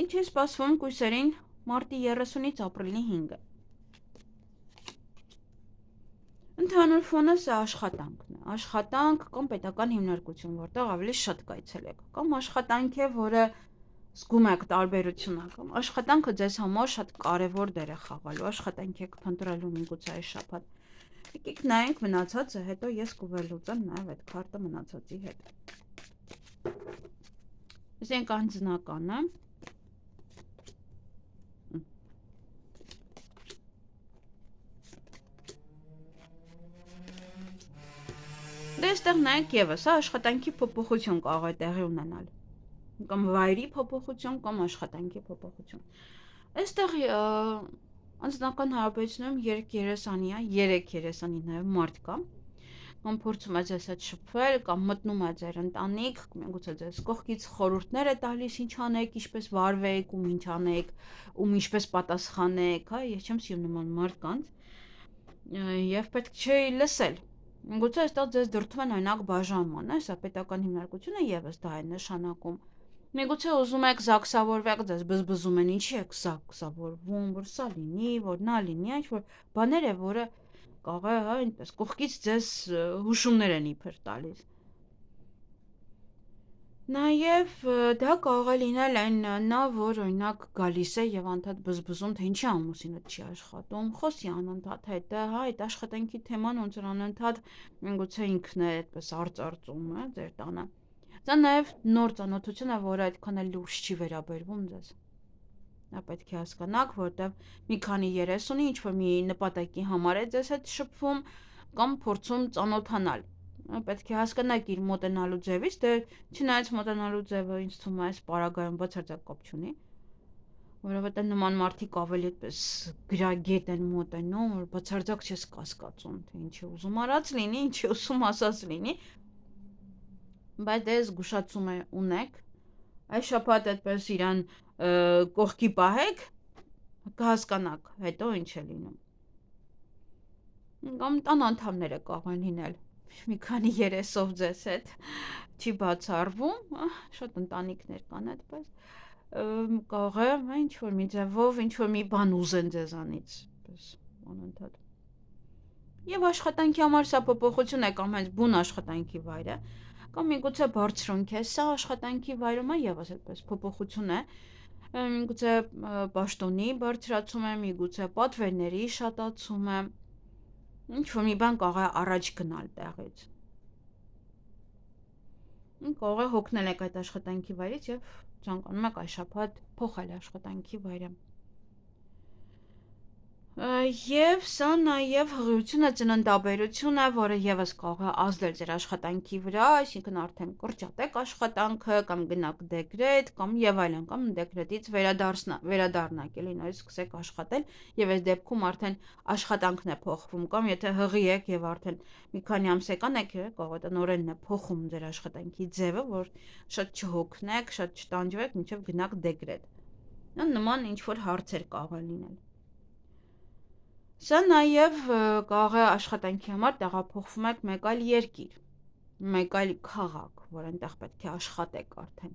Speaker 1: Ինչ է սպասվում կույսերին մարտի 30-ից ապրիլի 5-ը։ Ընդհանուր ֆոնը սա աշխատանքն է, աշխատանք կամ պետական հիմնարկություն, որտեղ ավելի շատ կայցելեք, կամ աշխատանք է, որը զգում եք տարբերությունը, կամ աշխատանքը ձեզ համար շատ կարևոր դեր է խաղալու, աշխատանք եք փնտրելու միգուցե այս շաբաթ։ Եկեք նայենք մնացածը, հետո ես կվերլուծեմ նաև այդ քարտը մնացածի հետ։ Ասենք անձնականը։ Դե այստեղ նայեք եւս, աշխատանքի փոփոխություն կարող է տեղի ունենալ։ Կամ վայրի փոփոխություն, կամ աշխատանքի փոփոխություն։ Այստեղ անձնական հարաբերությունում 3 երեսանի է, 3 երեսանի նաև մարդ կա, կամ փորձում է ձեզ հետ շփվել, կամ մտնում է ձեր ընտանիք, միգուցե ձեզ կողքից խորհուրդներ է տալիս ինչ անեք, ինչպես վարվեք, ում ինչ անեք, ում ինչպես պատասխանեք, ես չեմ սիրում նման մարդկանց, եւ պետք չէ լսել։ Միգուցե այստեղ ձեզ դրդում են օրինակ բաժանման, սա պետական հիմնարկությունը եւս դա է նշանակում։ Միգուցե ուզում եք զաքսավորվեք, ձեզ բզբզում են, ինչի եք զաքսավորվում, որ սա լինի, որ նա լինի, ինչ-որ բաներ է, որը կարող է այնպես կողքից ձեզ հուշումներ են իբր տալիս։ Նաև դա կարող է լինել այն նա, որ օրինակ գալիս է եւ անդադ բզբզում, թե ինչի ամուսինդ չի աշխատում, խոսի անընդհատ հետը, հա, այդ աշխատանքի թեման ոնց որ անընդհատ գուցե ինքն է այդպես արծարծում, հա, ձեր տանը։ Դա նաև նոր ծանոթություն է, որը այդքան էլ լուրջ չի վերաբերվում ձեզ։ Դա պետք է հասկանաք, որտեվ մի քանի 30-ի ինչ-որ մի նպատակի համար է ձեզ հետ շփվում կամ փորձում ծանոթանալ։ Պետք է հասկանաք իր մոտենալու ձևից, դե չնայած մոտենալու ձևը ինձ թվում է այս պարագայում բացարձակ կապ չունի, որովհետև նման մարդիկ ավելի այդպես գրագետ են մոտենում, որ բացարձակ չես կասկածում, թե ինչի ուզում արած լինի, ինչի ուզում ասած լինի, բայց դե զգուշացում ունեք, այս շաբաթ այդպես իրան կողքի պահեք, կհասկանաք հետո ինչ է լինում։ Կամ տան անդամները կարող են լինել մի քանի 30-ով ձեզ հետ, չի բացառվում, շատ ընտանիքներ կան այդպես, կարող է ինչ-որ մի ձևով, ինչ-որ մի բան ուզեն ձեզանից, պես անընդհատ։ Եվ աշխատանքի համար սա փոփոխություն է կամ հենց բուն աշխատանքի վայրը, կամ միգուցե բարձրունք է, սա աշխատանքի վայրում է եւս այդպես փոփոխություն է, միգուցե պաշտոնի բարձրացում է, միգուցե պատվերների շատացում է, ինչ-որ մի բան կարող է առաջ գնալ տեղից։ Կարող է հոգնել եք այդ աշխատանքի վայրից եւ ցանկանում եք այս շաբաթ փոխել աշխատանքի վայրը։ Եվ սա նաև հղիություն է, ծննդաբերություն է, որը եւս կարող է ազդել ձեր աշխատանքի վրա, այսինքն արդեն կրճատեք աշխատանքը կամ գնաք դեկրետ կամ եւ այլն, կամ դեկրետից վերադառնաք, էլի նորից սկսեք աշխատել եւ այս դեպքում արդեն աշխատանքն է փոխվում, կամ եթե հղի եք եւ արդեն մի քանի ամսական եք, կարող է տնօրենն է փոխում ձեր աշխատանքի ձևը, որ շատ չհոգնեք, շատ չտանջվեք, մինչեւ գնաք դեկրետ։ Նման ինչ որ հարցեր կարող են լինել։ Սա նաև կարող է աշխատանքի համար տեղափոխվում եք մեկ այլ երկիր, մեկ այլ քաղաք, որ այնտեղ պետք է աշխատեք արդեն։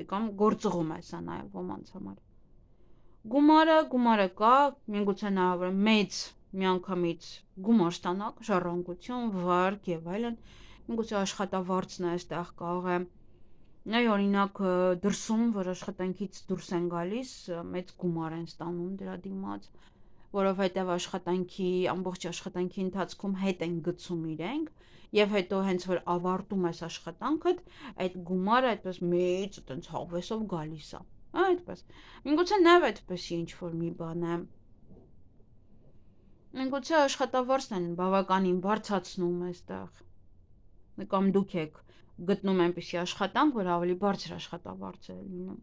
Speaker 1: Կամ գործողում է սա նաև ոմանց համար։ Գումարը կա, միգուցե հնարավոր է մեծ միանգամից գումար ստանաք, ժառանգություն, վարկ եւ այլն, միգուցե աշխատավարձն է այստեղ կարող է Այ օրինակ դրսում, որ աշխատանքից դուրս են գալիս, մեծ գումար են ստանում դրա դիմաց, որովհետև ամբողջ աշխատանքի ընթացքում հետ են գցում իրենք, եւ հետո հենց որ ավարտում ես աշխատանքդ, այդ գումարը այդպես մեծ այդպես հավեսով գալիս է, այդպես։ Միգուցե նաեւ այդպեսի ինչ-որ մի բան է։ Միգուցե աշխատավարձն են բավականին բարձրացնում այստեղ, կամ դուք եք գտնում այնպիսի աշխատանք, որ ավելի բարձր աշխատավարձ է լինում։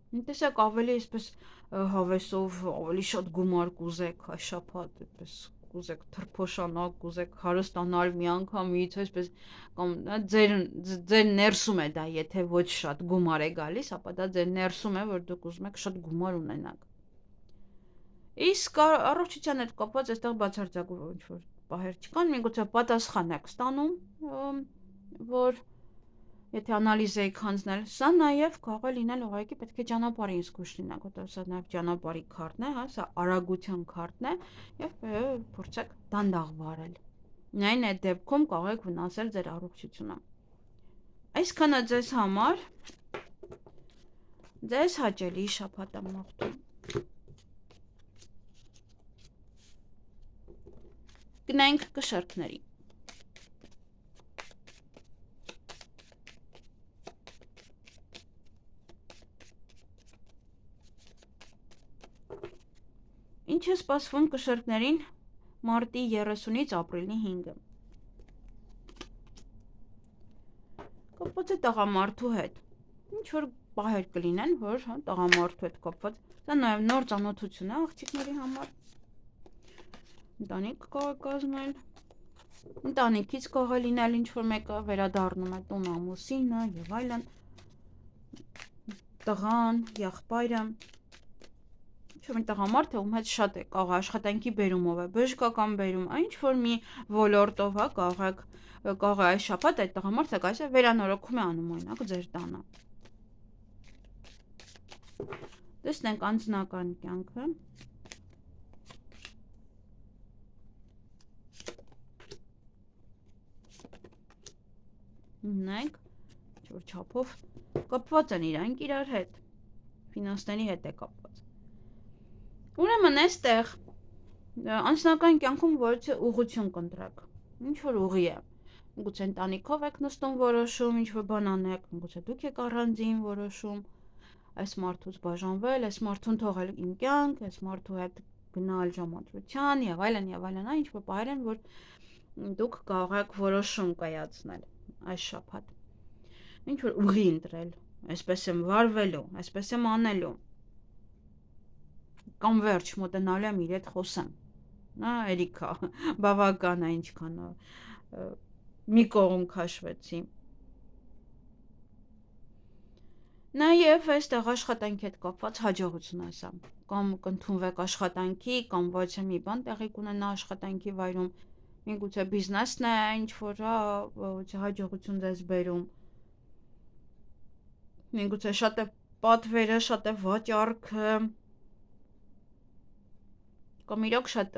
Speaker 1: Տեսեք ավելի այսպես հավեսով ավելի շատ գումար կուզեք այս շաբաթ, այդպես կուզեք թրփոշանալ, կուզեք հարստանալ միանգամից, այսպես կամ ձեր ներսում է դա, եթե ոչ շատ գումար է գալիս, ապա դա ձեր ներսում է, որ դուք ուզում եք շատ գումար ունենաք։ Իսկ առողջության հետ կապված այստեղ բացարձակ ինչ-որ պահեր չկան, միգուցե պատասխան եք ստանում, որ Եթե անալիզ եք հանձնել, սա նաև կարող է լինել ուղղակի պետք է ճանապարհին զգույշ լինեք, որտեղ սա նաև ճանապարհի քարտն է, հա, սա արագության քարտն է եւ փորձեք դանդաղ վարել։ Միայն այդ դեպքում կարող եք վնասել ձեր առողջությունը։ Այսքանը ձեզ համար ձեզ հաճելի շաբաթ եմ մաղթում։ Գնանք կշերքների։ Ինչ է սպասվում կշերքներին մարտի 30-ից ապրիլի 5-ը։ Կապված է տղամարդու հետ։ Ինչ որ պահեր կլինեն, որ տղամարդու հետ կապված։ Դա նաև նոր ծանոթություն է աղջիկների համար։ Ընտանիք կարող է կազմել։ Ընտանիքից կարող է լինել ինչ որ մեկը վերադառնում է տուն ամուսինը եւ այլն։ Տղան, եղբայրը Ինչ-որ տղամարդ է, ում հետ շատ է, կարող է աշխատանքի բերումով է, բժշկական բերում, ինչ որ մի ոլորտով, հա, կարող է այս շաբաթ այդ տղամարդը գալիս է վերանորոգում է անում օրինակ ձեր տանը։ Տեսնենք անձնական կյանքը։ Ունենք ինչ-որ չափով կապված են իրանք իրար հետ, ֆինանսների հետ է կապված։ Ուրեմն այստեղ անձնական կյանքում որոշ ուղղություն կընտրեք, ինչ-որ ուղի է, գուցե ընտանիքով եք նստում որոշում, ինչ-որ բան անեք, գուցե դուք եք առանձին որոշում, այս մարդուց բաժանվել, այս մարդուն թողել իմ կյանք, այս մարդու հետ գնալ ժամադրության եւ այլն, ինչ-որ բաներ են, որ դուք կարող եք որոշում կայացնել այս շաբաթ։ Ինչ-որ ուղի ընտրել, այսպես եմ վարվելու, այսպես եմ անելու։ Կամ վերջ մոտենալու եմ իր հետ խոսեմ։ Նա երիքա, բավական է ինչքան մի կողմ քաշվեցի։ Նաև այստեղ աշխատանքի հետ կապված հաջողություն ասա, կամ կընդունվեք աշխատանքի, կամ ոչ մի բան տեղի կունենա աշխատանքի վայրում, միգուցե բիզնեսն է, ինչ-որ հաջողություն ձեզ բերում, միգուցե շատ է պատվերը, շատ է վաճառքը, կամ իրոք շատ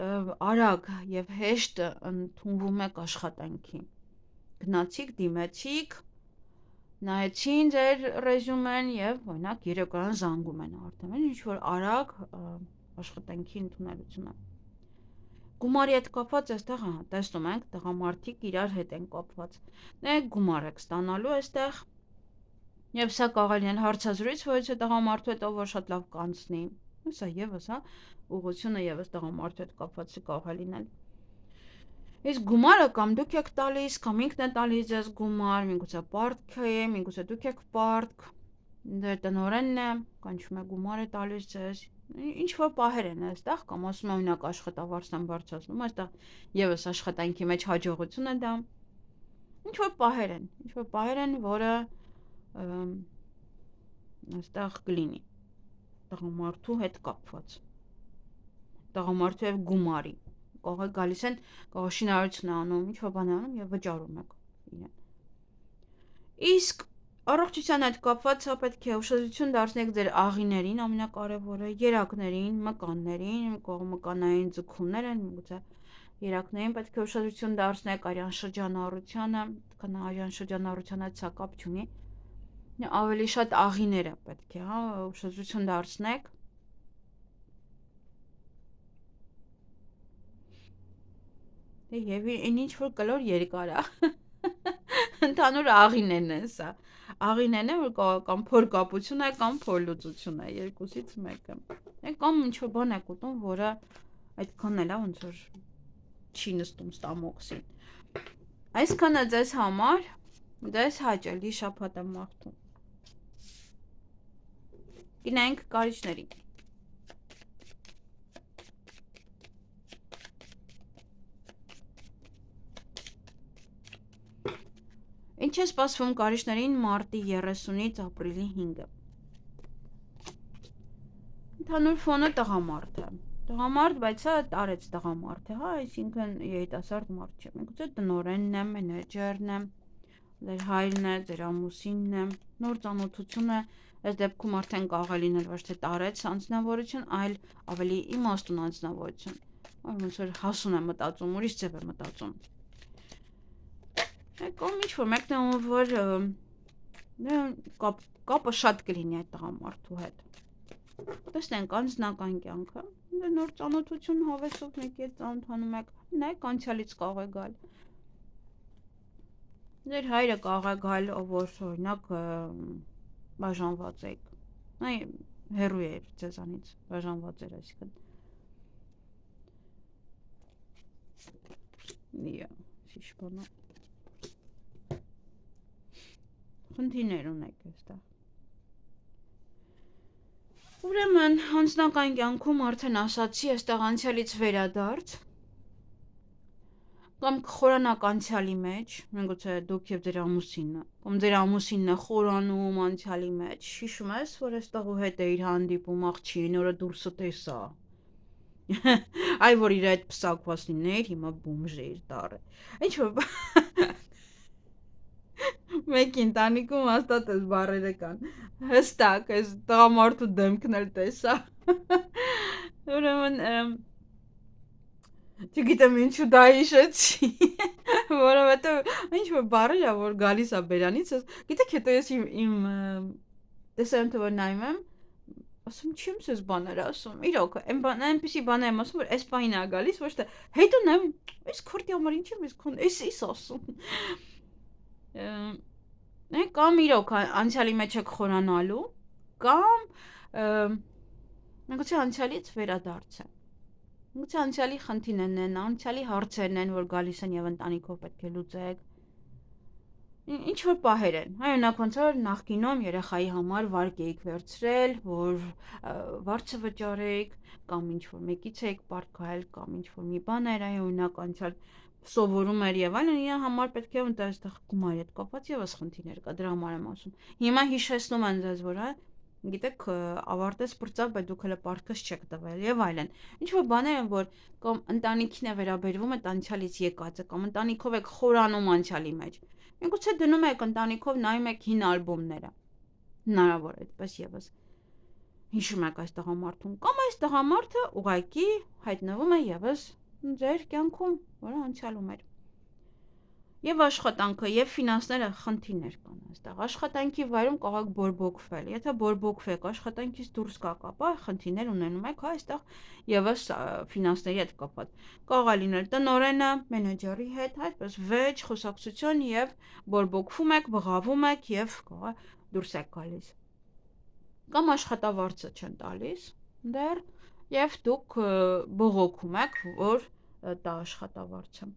Speaker 1: արագ և հեշտ ընդունվում եք աշխատանքի, գնացիք, դիմեցիք, նայեցին ձեր ռեզյումեն և օրինակ երեկոյան զանգում են արդեն, ինչ-որ արագ աշխատանքի ընդունելությունը։ Գումարի հետ կապված այստեղ տեսնում ենք, տղամարդիկ իրար հետ են կապված։ Դե գումար եք ստանալու այստեղ, և սա կարող է լինել հարցազրույց, որից է տղամարդու հետ, ով որ շատ լավ կանցնի։ Սա ևս, ուղղությունը ևս տղամարդու հետ կապված կարող է լինել։ Իսկ գումարը կամ դուք եք տալիս, կամ ինքն է տալիս ձեզ գումար, միգուցե պարտք է, միգուցե դուք եք պարտք, դեր տնօրենն է, կանչում է գումար է տալիս ձեզ, ինչ-որ պահեր են այստեղ, կամ ասում է օրինակ աշխատավարձն եմ բարձրացնում, այստեղ ևս աշխատանքի մեջ հաջողություն է դա, ինչ-որ պահեր են, որը այստեղ կլինի տղամարդու հետ կապված, տղամարդու և գումարի, կարող է գալիս են, կարող շինարարություն անում, ինչ-որ բան անում և վճարում եք իրեն։ Իսկ առողջության հետ կապված պետք է ուշադրություն դարձնեք ձեր աղիներին, ամենակարևորը, երակներին, մկաններին, մկանային ձգումներ են, միգուցե երակներին պետք է ուշադրություն դարձնեք, արյան շրջանառությանը, արյան շրջանառության հետ սա կապ չունի, ավելի շատ աղիները պետք է, ուշադրություն դարձնեք։ Եվ ինչ-որ կլոր երկար է, ընդհանուր աղինեն է սա, աղինեն է, որ կամ փորկապություն է, կամ փորլուծություն է, երկուսից մեկը, կամ ինչ-որ բան եք ուտում, որը այդքան էլ է, ոնց որ չի նստում ստամոքսին։ Այսքանը ձեզ համար, ձեզ հաճելի շաբաթ եմ մաղթում։ Գնանք կարիճների։ Ինչ է սպասվում կարիճներին մարտի 30-ից ապրիլի 5-ը։ Ընդհանուր ֆոնը տղամարդ է։ Տղամարդ, բայց սա տարեց տղամարդ է, այսինքն երիտասարդ մարդ չէ։ Միգուցե տնօրենն է, մենեջերն է, ձեր հայրն է, ձեր ամուսինն է, նոր ծանոթություն է, այս դեպքում արդեն կարող է լինել ոչ թե տարեց անձնավորություն, այլ ավելի իմաստուն անձնավորություն, ոնց որ հասուն է մտածում, ուրիշ ձև է մտածում։ Կամ ինչ-որ մեկն է, որ կապը շատ կլինի այդ տղամարդու հետ։ Տեսնենք անձնական կյանքը, նոր ծանոթություն հավեսով մեկի հետ ծանոթանում եք, նայեք անցյալից կարող է գալ։ Ձեր հայրը կարող է գալ, ով որ օրինակ բաժանված եք, հեռու է ձեզանից, բաժանված էր այսինքն։ Շիշ բանա։ Խնդիրներ ունեք այստեղ։ Ուրեմն անձնական կյանքում արդեն ասացի, այստեղ անցյալից վերադարձ, կամ կխորանաք անցյալի մեջ, միգուցե դուք և ձեր ամուսինը, կամ ձեր ամուսինն է խորանում անցյալի մեջ, հիշում ես, որ այս տղու հետ էիր հանդիպում, աղջի, նորը դուրսը տեսա, այ որ իր այդ պսակված լինեիր, հիմա բոմժ էիր դառը, ինչ-որ մեկ ընտանիքում հաստատ այս բառերը կան, հստակ, այս տղամարդու դեմքն էլ տեսա, ուրեմն Չգիտեմ ինչու դա հիշեցի, որովհետև ինչ որ բառեր ա որ գալիս ա բերանից, գիտեք հետո ես իմ տեսեմ թե որ նայում եմ, ասում չեմ սես բաներ ասում, իրոք, այնպեսի բաներ եմ ասում, որ այս պահին ա գալիս, ոչ թե հետո նայում, այս քրտի համար ինչ եմ ես քոն, էս ասում։ Կամ իրոք անցյալի մեջ եք խորանալու, կամ միգուցե անցյալից վերադարձ է։ Միգուցե անցյալի խնդիրներն են, անցյալի հարցերն են, որ գալիս են եւ ընտանիքով պետք է լուծեք։ Ինչ որ պահեր են։ Օրինակ ոնց որ նախկինում երեխայի համար վարկ էիք վերցրել, որ վարձը վճարեիք, կամ ինչ որ մեկից էիք պարտքայել, կամ ինչ որ մի բան էր, օրինակ անցյալ սովորում էր եւ այլն, իր համար պետք է այստեղ գումարի հետ կապված եւս խնդիրներ կա, դրա համար եմ ասում։ Հիմա հիշեցնում են ձեզ, որ գիտեք, ավարտես պրծավ, բայց դուք հələ պարտքս չեք տվել եւ այլն։ Ինչ որ բաներ են, որ կամ ընտանիքին է վերաբերվում այդ անցյալից եկածը, կամ ընտանիքով եք խորանում անցյալի մեջ։ Միգուցե դնում եք ընտանիքով նայում եք հին ալբոմները։ Հնարավոր է այդպես եւս։ Հիշում եք այս տղամարդուն, կամ այս տղամարդը ուղակի հայտնվում է եւս ձեր կյանքում, որը անցյալում էր։ Եվ աշխատանքը, եւ ֆինանսները խնդիրներ կան այստեղ։ Աշխատանքի վայրում կարող եք բորբոքվել։ Եթե բորբոքվեք, աշխատանքից դուրս գաք, ապա խնդիրներ ունենում եք, այստեղ եւս ֆինանսների հետ կապված։ Կարող է լինել տնօրենը, մենեջերի հետ, այդպես վեճ խոսակցություն եւ բորբոքվում եք, բղավում եք եւ կարող է դուրս եք գալիս։ Կամ աշխատավարձը չեն տալիս դեռ եւ դուք բողոքում եք, որ տա աշխատավարձը։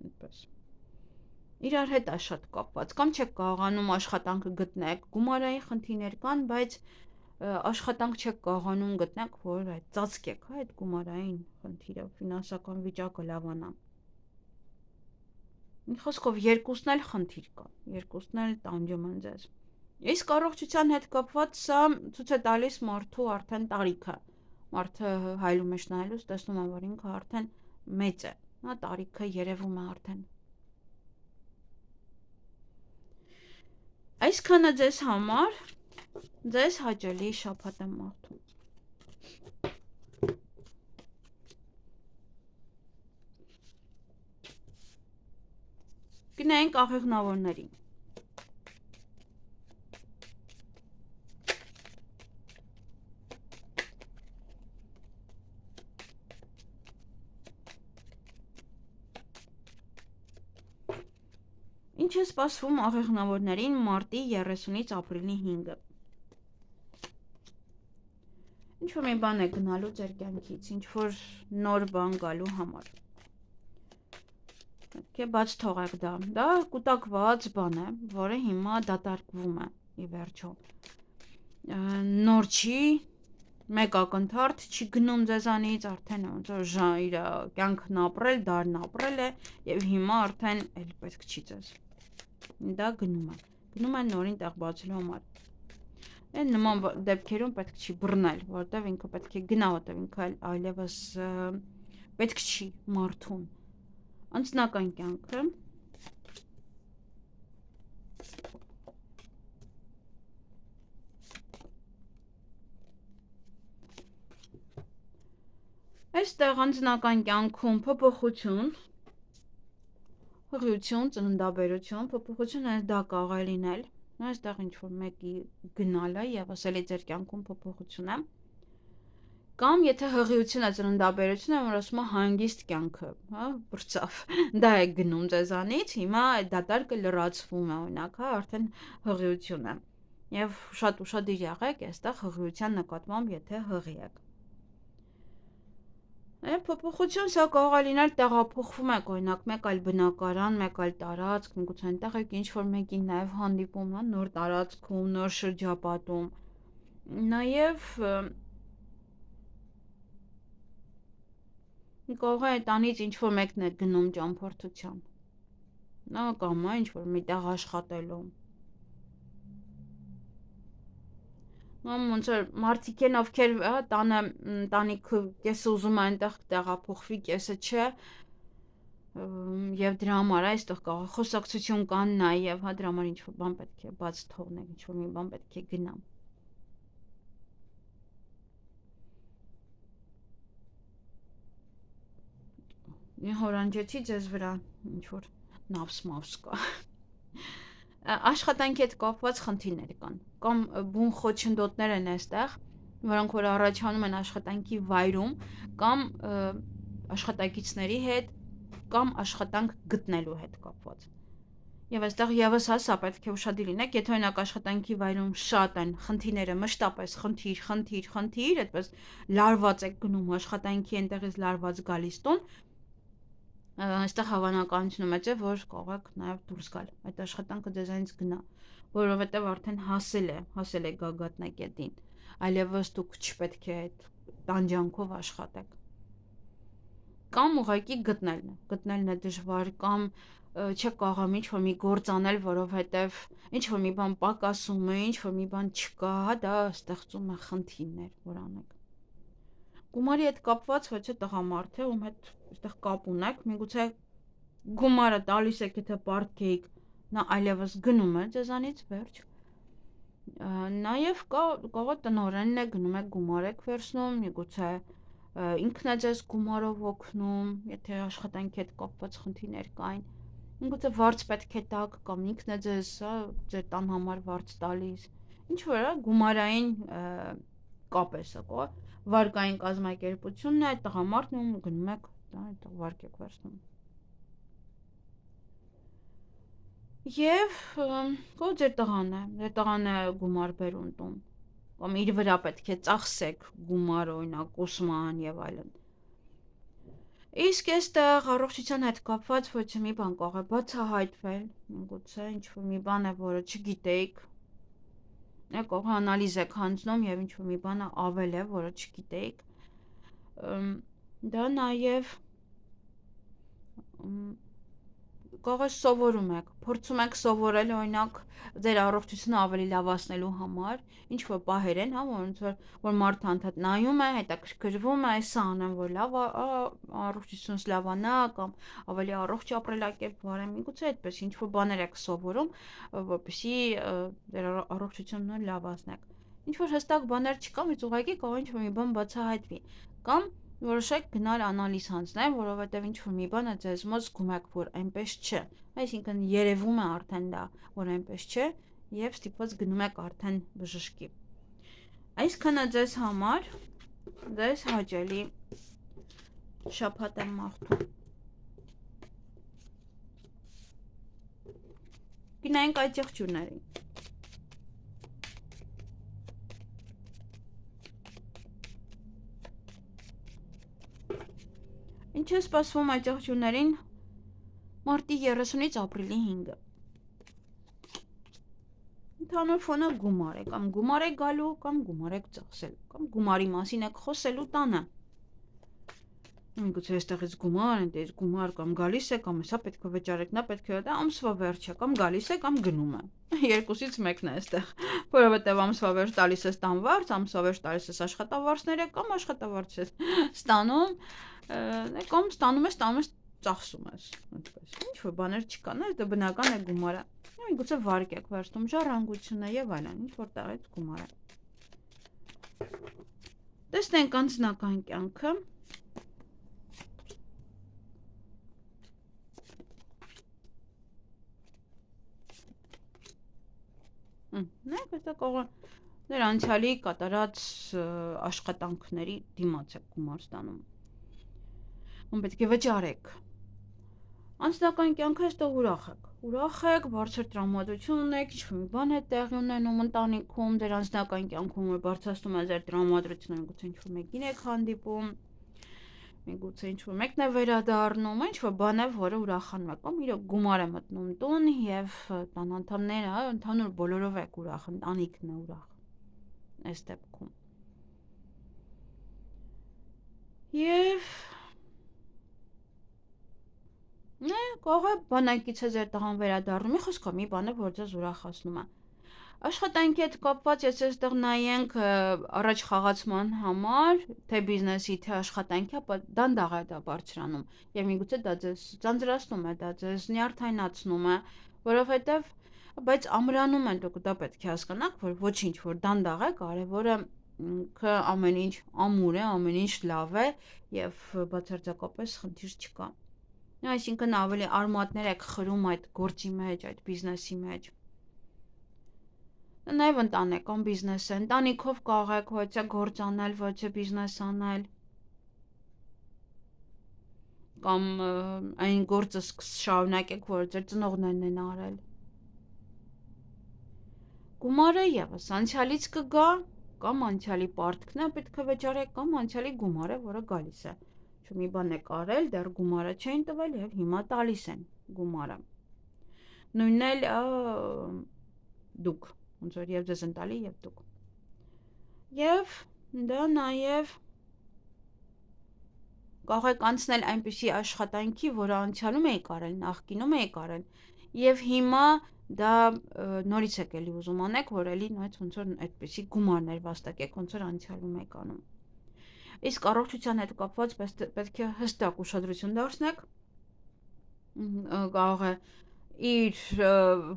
Speaker 1: Այդպես իրար հետ է շատ կապված, կամ չեք կարողանում աշխատանքը գտնեք, գումարային խնդիրներ կան, բայց աշխատանք չեք կարողանում գտնեք, որ այդ ծածկեք, այդ գումարային խնդիրը, ֆինանսական վիճակը լավանա։ Մի խոսքով երկուսն էլ խնդիր կա, երկուսն էլ տանջում են ձեզ։ Իսկ առողջության հետ կապված սա ցույց է տալիս մարդու արդեն տարիքը։ Մարդը հայլու մեջ նայելուց տեսնում է, որ ինքը արդեն մեծ է, նա տարիքը երևում է արդեն։ Այսքանը ձեզ համար, ձեզ հաճելի շաբաթ եմ մաղթում։ Գնայինք աղեղնավորներին։ Ինչ է սպասվում աղեղնավորներին մարտի 30-ից ապրիլի 5-ը։ Ինչ-որ մի բան է գնալու ձեր կյանքից, ինչ-որ նոր բան գալու համար։ Պետք է բաց թողեք դա։ Դա կուտակված բան է, որը հիմա դատարկվում է, ի վերջո։ Նոր չի, մեկ ակնթարթ չի գնում ձեզանից, արդեն ոնց որ իր կյանքն ապրել, դարն ապրել է, եւ հիմա արդեն էլ պետք չի ձեզ։ Դա գնում է նորին տեղ բացելու համար։ Այն նման դեպքերում պետք չի բռնել, որտեղ ինքը պետք է գնա, որտեղ ինքը այլևս պետք չի մարդուն։ Անձնական կյանքը այստեղ անձնական կյանքում փոփոխություն, հղիություն, ծննդաբերություն, փոփոխություն դա կարող է լինել։ Այստեղ ինչ-որ մեկի գնալը եւ ասելի ձեր կյանքում փոփոխություն է։ Կամ եթե հղիությունը ծննդաբերությունը, որ ասում է հանգիստ կյանքը, հա, բրծավ։ Դա է գնում ձեզանից, հիմա այդ դատարկը լրացվում է, օրինակ, հա, արդեն հղիություն է։ Եվ շատ ուշադիր եղեք, այստեղ հղիության նկատմամբ, եթե հղի եք։ Փոփոխություն սա կարող է լինել տեղափոխվում եք, օրինակ, մեկ այլ բնակարան, մեկ այլ տարածք, միգուցե այնտեղ եք ինչ-որ մեկին նաև հանդիպում, նոր տարածքում, նոր շրջապատում։ Նաև կարող է տանից ինչ-որ մեկն է գնում ճամփորդության։ Նա կամ ինչ-որ միտեղ աշխատելու։ Ոնց որ մարդիկ են, ովքեր տանիքը կեսը ուզում է այնտեղ տեղափոխվի, կեսը չէ, եւ դրա համար այստեղ կարող խոսակցություն կան նաեւ, հա, դրա համար ինչ-որ բան պետք է բաց թողնեք, ինչ-որ մի բան պետք է գնա։ հորանջեցի ձեզ վրա ինչ-որ նավս-մավս կա։ Աշխատանքի հետ կապված խնդիրներ կան, կամ բուն խոչընդոտներ են այստեղ, որոնք որ առաջանում են աշխատանքի վայրում, կամ աշխատակիցների հետ, կամ աշխատանք գտնելու հետ կապված։ Եվ այստեղ եւս սա պետք է ուշադիր լինեք, եթե օրինակ աշխատանքի վայրում շատ են խնդիրները, մշտապես խնդիր, այդպես լարված եք գնում աշխատանքի այնտեղից լարված գալիս տուն, այստեղ հավանականությունը մեծ է, որ կարող եք նաեւ դուրս գալ այդ աշխատանքը ձեզանից գնա, որովհետեւ արդեն հասել է գագաթնակետին, այլևս դուք չպետք է այդ տանջանքով աշխատեք։ Կամ ուղղակի գտնելն է դժվար, կամ չեք կարող ինչ-որ մի գործ անել, որովհետև ինչ-որ մի բան պակասում է, ինչ-որ մի բան չկա, դա ստեղծում է խնդիրներ, որ անեք։ Գումարի հետ կապված ոչ է տղամարդ է, ում հետ այստեղ կապ ունեք, միգուցե գումարը տալիս եք, եթե պարտքեիք, նա այլևս գնում է ձեզանից, վերջ։ Նաև կարող է տնօրենն է, գնում եք գումար եք վերցնում, միգուցե ինքն է ձեզ գումարով օգնում, եթե աշխատանքի հետ կապված խնդիրներ կային, ինքնը վարձ պետք է տակ, կամ ինքն է ձեզ ձեր տան համար վարձ տալիս, ինչ-որ գումարային կապ է սա, վարկային կազմակերպությունն է, այդ տղամարդն ում գնում եք, այդտեղ վարկ եք վերցնում։ Եվ ձեր տղան է գումար բերում տուն, կամ իր վրա պետք է ծախսեք գումար, օրինակ ուսման եւ այլն։ Իսկ այստեղ առողջության հետ կապված ոչ մի բան կարող է բացահայտվել, միգուցե ինչ-որ մի բան է, որը չգիտեիք, կարող է անալիզ եք հանձնում եւ ինչ-որ մի բանը ավել է, որը չգիտեիք։ Դա նաեւ կարող է սովորում եք, փորձում եք սովորել օրինակ ձեր առողջությունը ավելի լավացնելու համար, ինչ որ պահեր են, որ մարդը անդադ նայում է, հետաքրքրվում է, սա անեմ, որ լավ առողջությունս լավանա, կամ ավելի առողջ ապրելակերպ վարեմ, միգուցե այդպես ինչ որ բաներ եք սովորում, որպեսզի ձեր առողջությունը լավացնեք։ Ինչ որ հստակ բաներ չկա, բայց ուղղակի կարող ինչ որ մի բան բացահայտվի, կամ որոշեք գնալ անալիզ հանձնել, որովհետև ինչ-որ մի բանը ձեզ մոտ զգում եք, որ այնպես չէ, այսինքն երևում է արդեն դա, որ այնպես չէ, եւ ստիպված գնում եք արդեն բժշկի։ Այսքանը ձեզ համար, ձեզ հաճելի շաբաթ եմ մաղթում։ Գնանք այդ եղջյուրներին։ Ինչ է սպասվում այդ եղջյուրներին մարտի 30-ից ապրիլի 5-ը։ Ընդհանուր ֆոնը գումար է, կամ գումար եք գալու, կամ գումար եք ծախսելու, կամ գումարի մասին եք խոսելու տանը։ Միգուցե այստեղից գումար, այնտեղից գումար, կամ գալիս է, կամ հեսա պետք է վճարեք, նա պետք է դա ամսվա վերջ է, կամ գալիս է, կամ գնում է։ Երկուսից մեկն է այստեղ, որովհետև ամսվա վերջ տալիս ես տան վարձ, ամսվա վերջ տալիս ես աշխատավարձները, կամ աշխատավարձ ես ստանում, կամ ստանում ես ծախսում ես, այդպես։ Ինչ որ բաներ չկան, դա բնական է գումարը։ Միգուցե վարկ եք վերցնում, ժառանգությունը եւ այլն, ինչ որ տեղից գումարը։ Տեսնենք անձնական կյանքը։ Նայեք, դա կարող է դեր անցյալի կատարած աշխատանքների դիմաց եք գումար ստանում։ Ում պետք է վճարեք։ Անձնական կյանքը այստեղ ուրախ եք, բարձր տրամադրություն ունեք, ինչ-որ մի բան է տեղի ունենում ընտանիքում, ձեր անձնական կյանքում որ բարձրացնում է ձեր տրամադրությունը, միգուցե ինչ-որ մեկին եք հանդիպում, միգուցե ինչ-որ մեկն է վերադառնում, ինչ-որ բան է, որը ուրախանում եք, կամ իրոք գումար է մտնում տուն եւ տան անդամները, ընդհանուր բոլորով եք ուրախ, ընտանիքն է ուրախ այս դեպքում։ Եվ կարող է բանակիցը ձեր տղան վերադառնում, մի խոսքով մի բան է, որ ձեզ ուրախացնում է։ Աշխատանքի հետ կապված, եթե այստեղ նայենք առաջ խաղացման համար, թե բիզնեսի, թե աշխատանքի, ապա դանդաղ է դա բարձրանում, եւ միգուցե դա ձեզ ձանձրացնում է, դա ձեզ նյարդայնացնում է, որովհետեւ բայց ամրանում են դուք դա պետք է հասկանաք, որ ոչինչ որ դանդաղ է, կարևորը ամեն ինչ ամուր է, ամեն ինչ լավ է եւ բացարձակապես խնդիր չկա։ Այսինքն ավելի արմատներ եք խրում այդ գործի մեջ, այդ բիզնեսի մեջ։ Նաև ընտանեկան բիզնես է, ընտանիքով կարող եք ոչ է գործ անել, ոչ է բիզնես անել, կամ այն գործը շարունակեք, որ ձեր ծնողներն են արել։ Գումարը ևս անցյալից կգա, կամ անցյալի պարտքն է պետք է վճարեք, կամ անցյալի գումարը, որը գալիս է։ Չէ, մի բան եք արել, դեռ գումարը չէին տվել եւ հիմա տալիս են գումարը։ Նույնն էլ դուք, ոնց որ եւ ձեզ են տալի եւ դուք։ Եվ դա նաեւ կարող եք անցնել այնպիսի աշխատանքի, որը անցյալում եք արել, նախկինում եք արել, եւ հիմա դա նորից եք էլի ուզում անեք, որ էլի նույնպես ոնց որ այդպիսի գումարներ վաստակեք, ոնց որ անցյալում եք անում։ Իսկ առողջության հետ կապված պետք է հստակ ուշադրություն դարձնեք։ Կարող է իր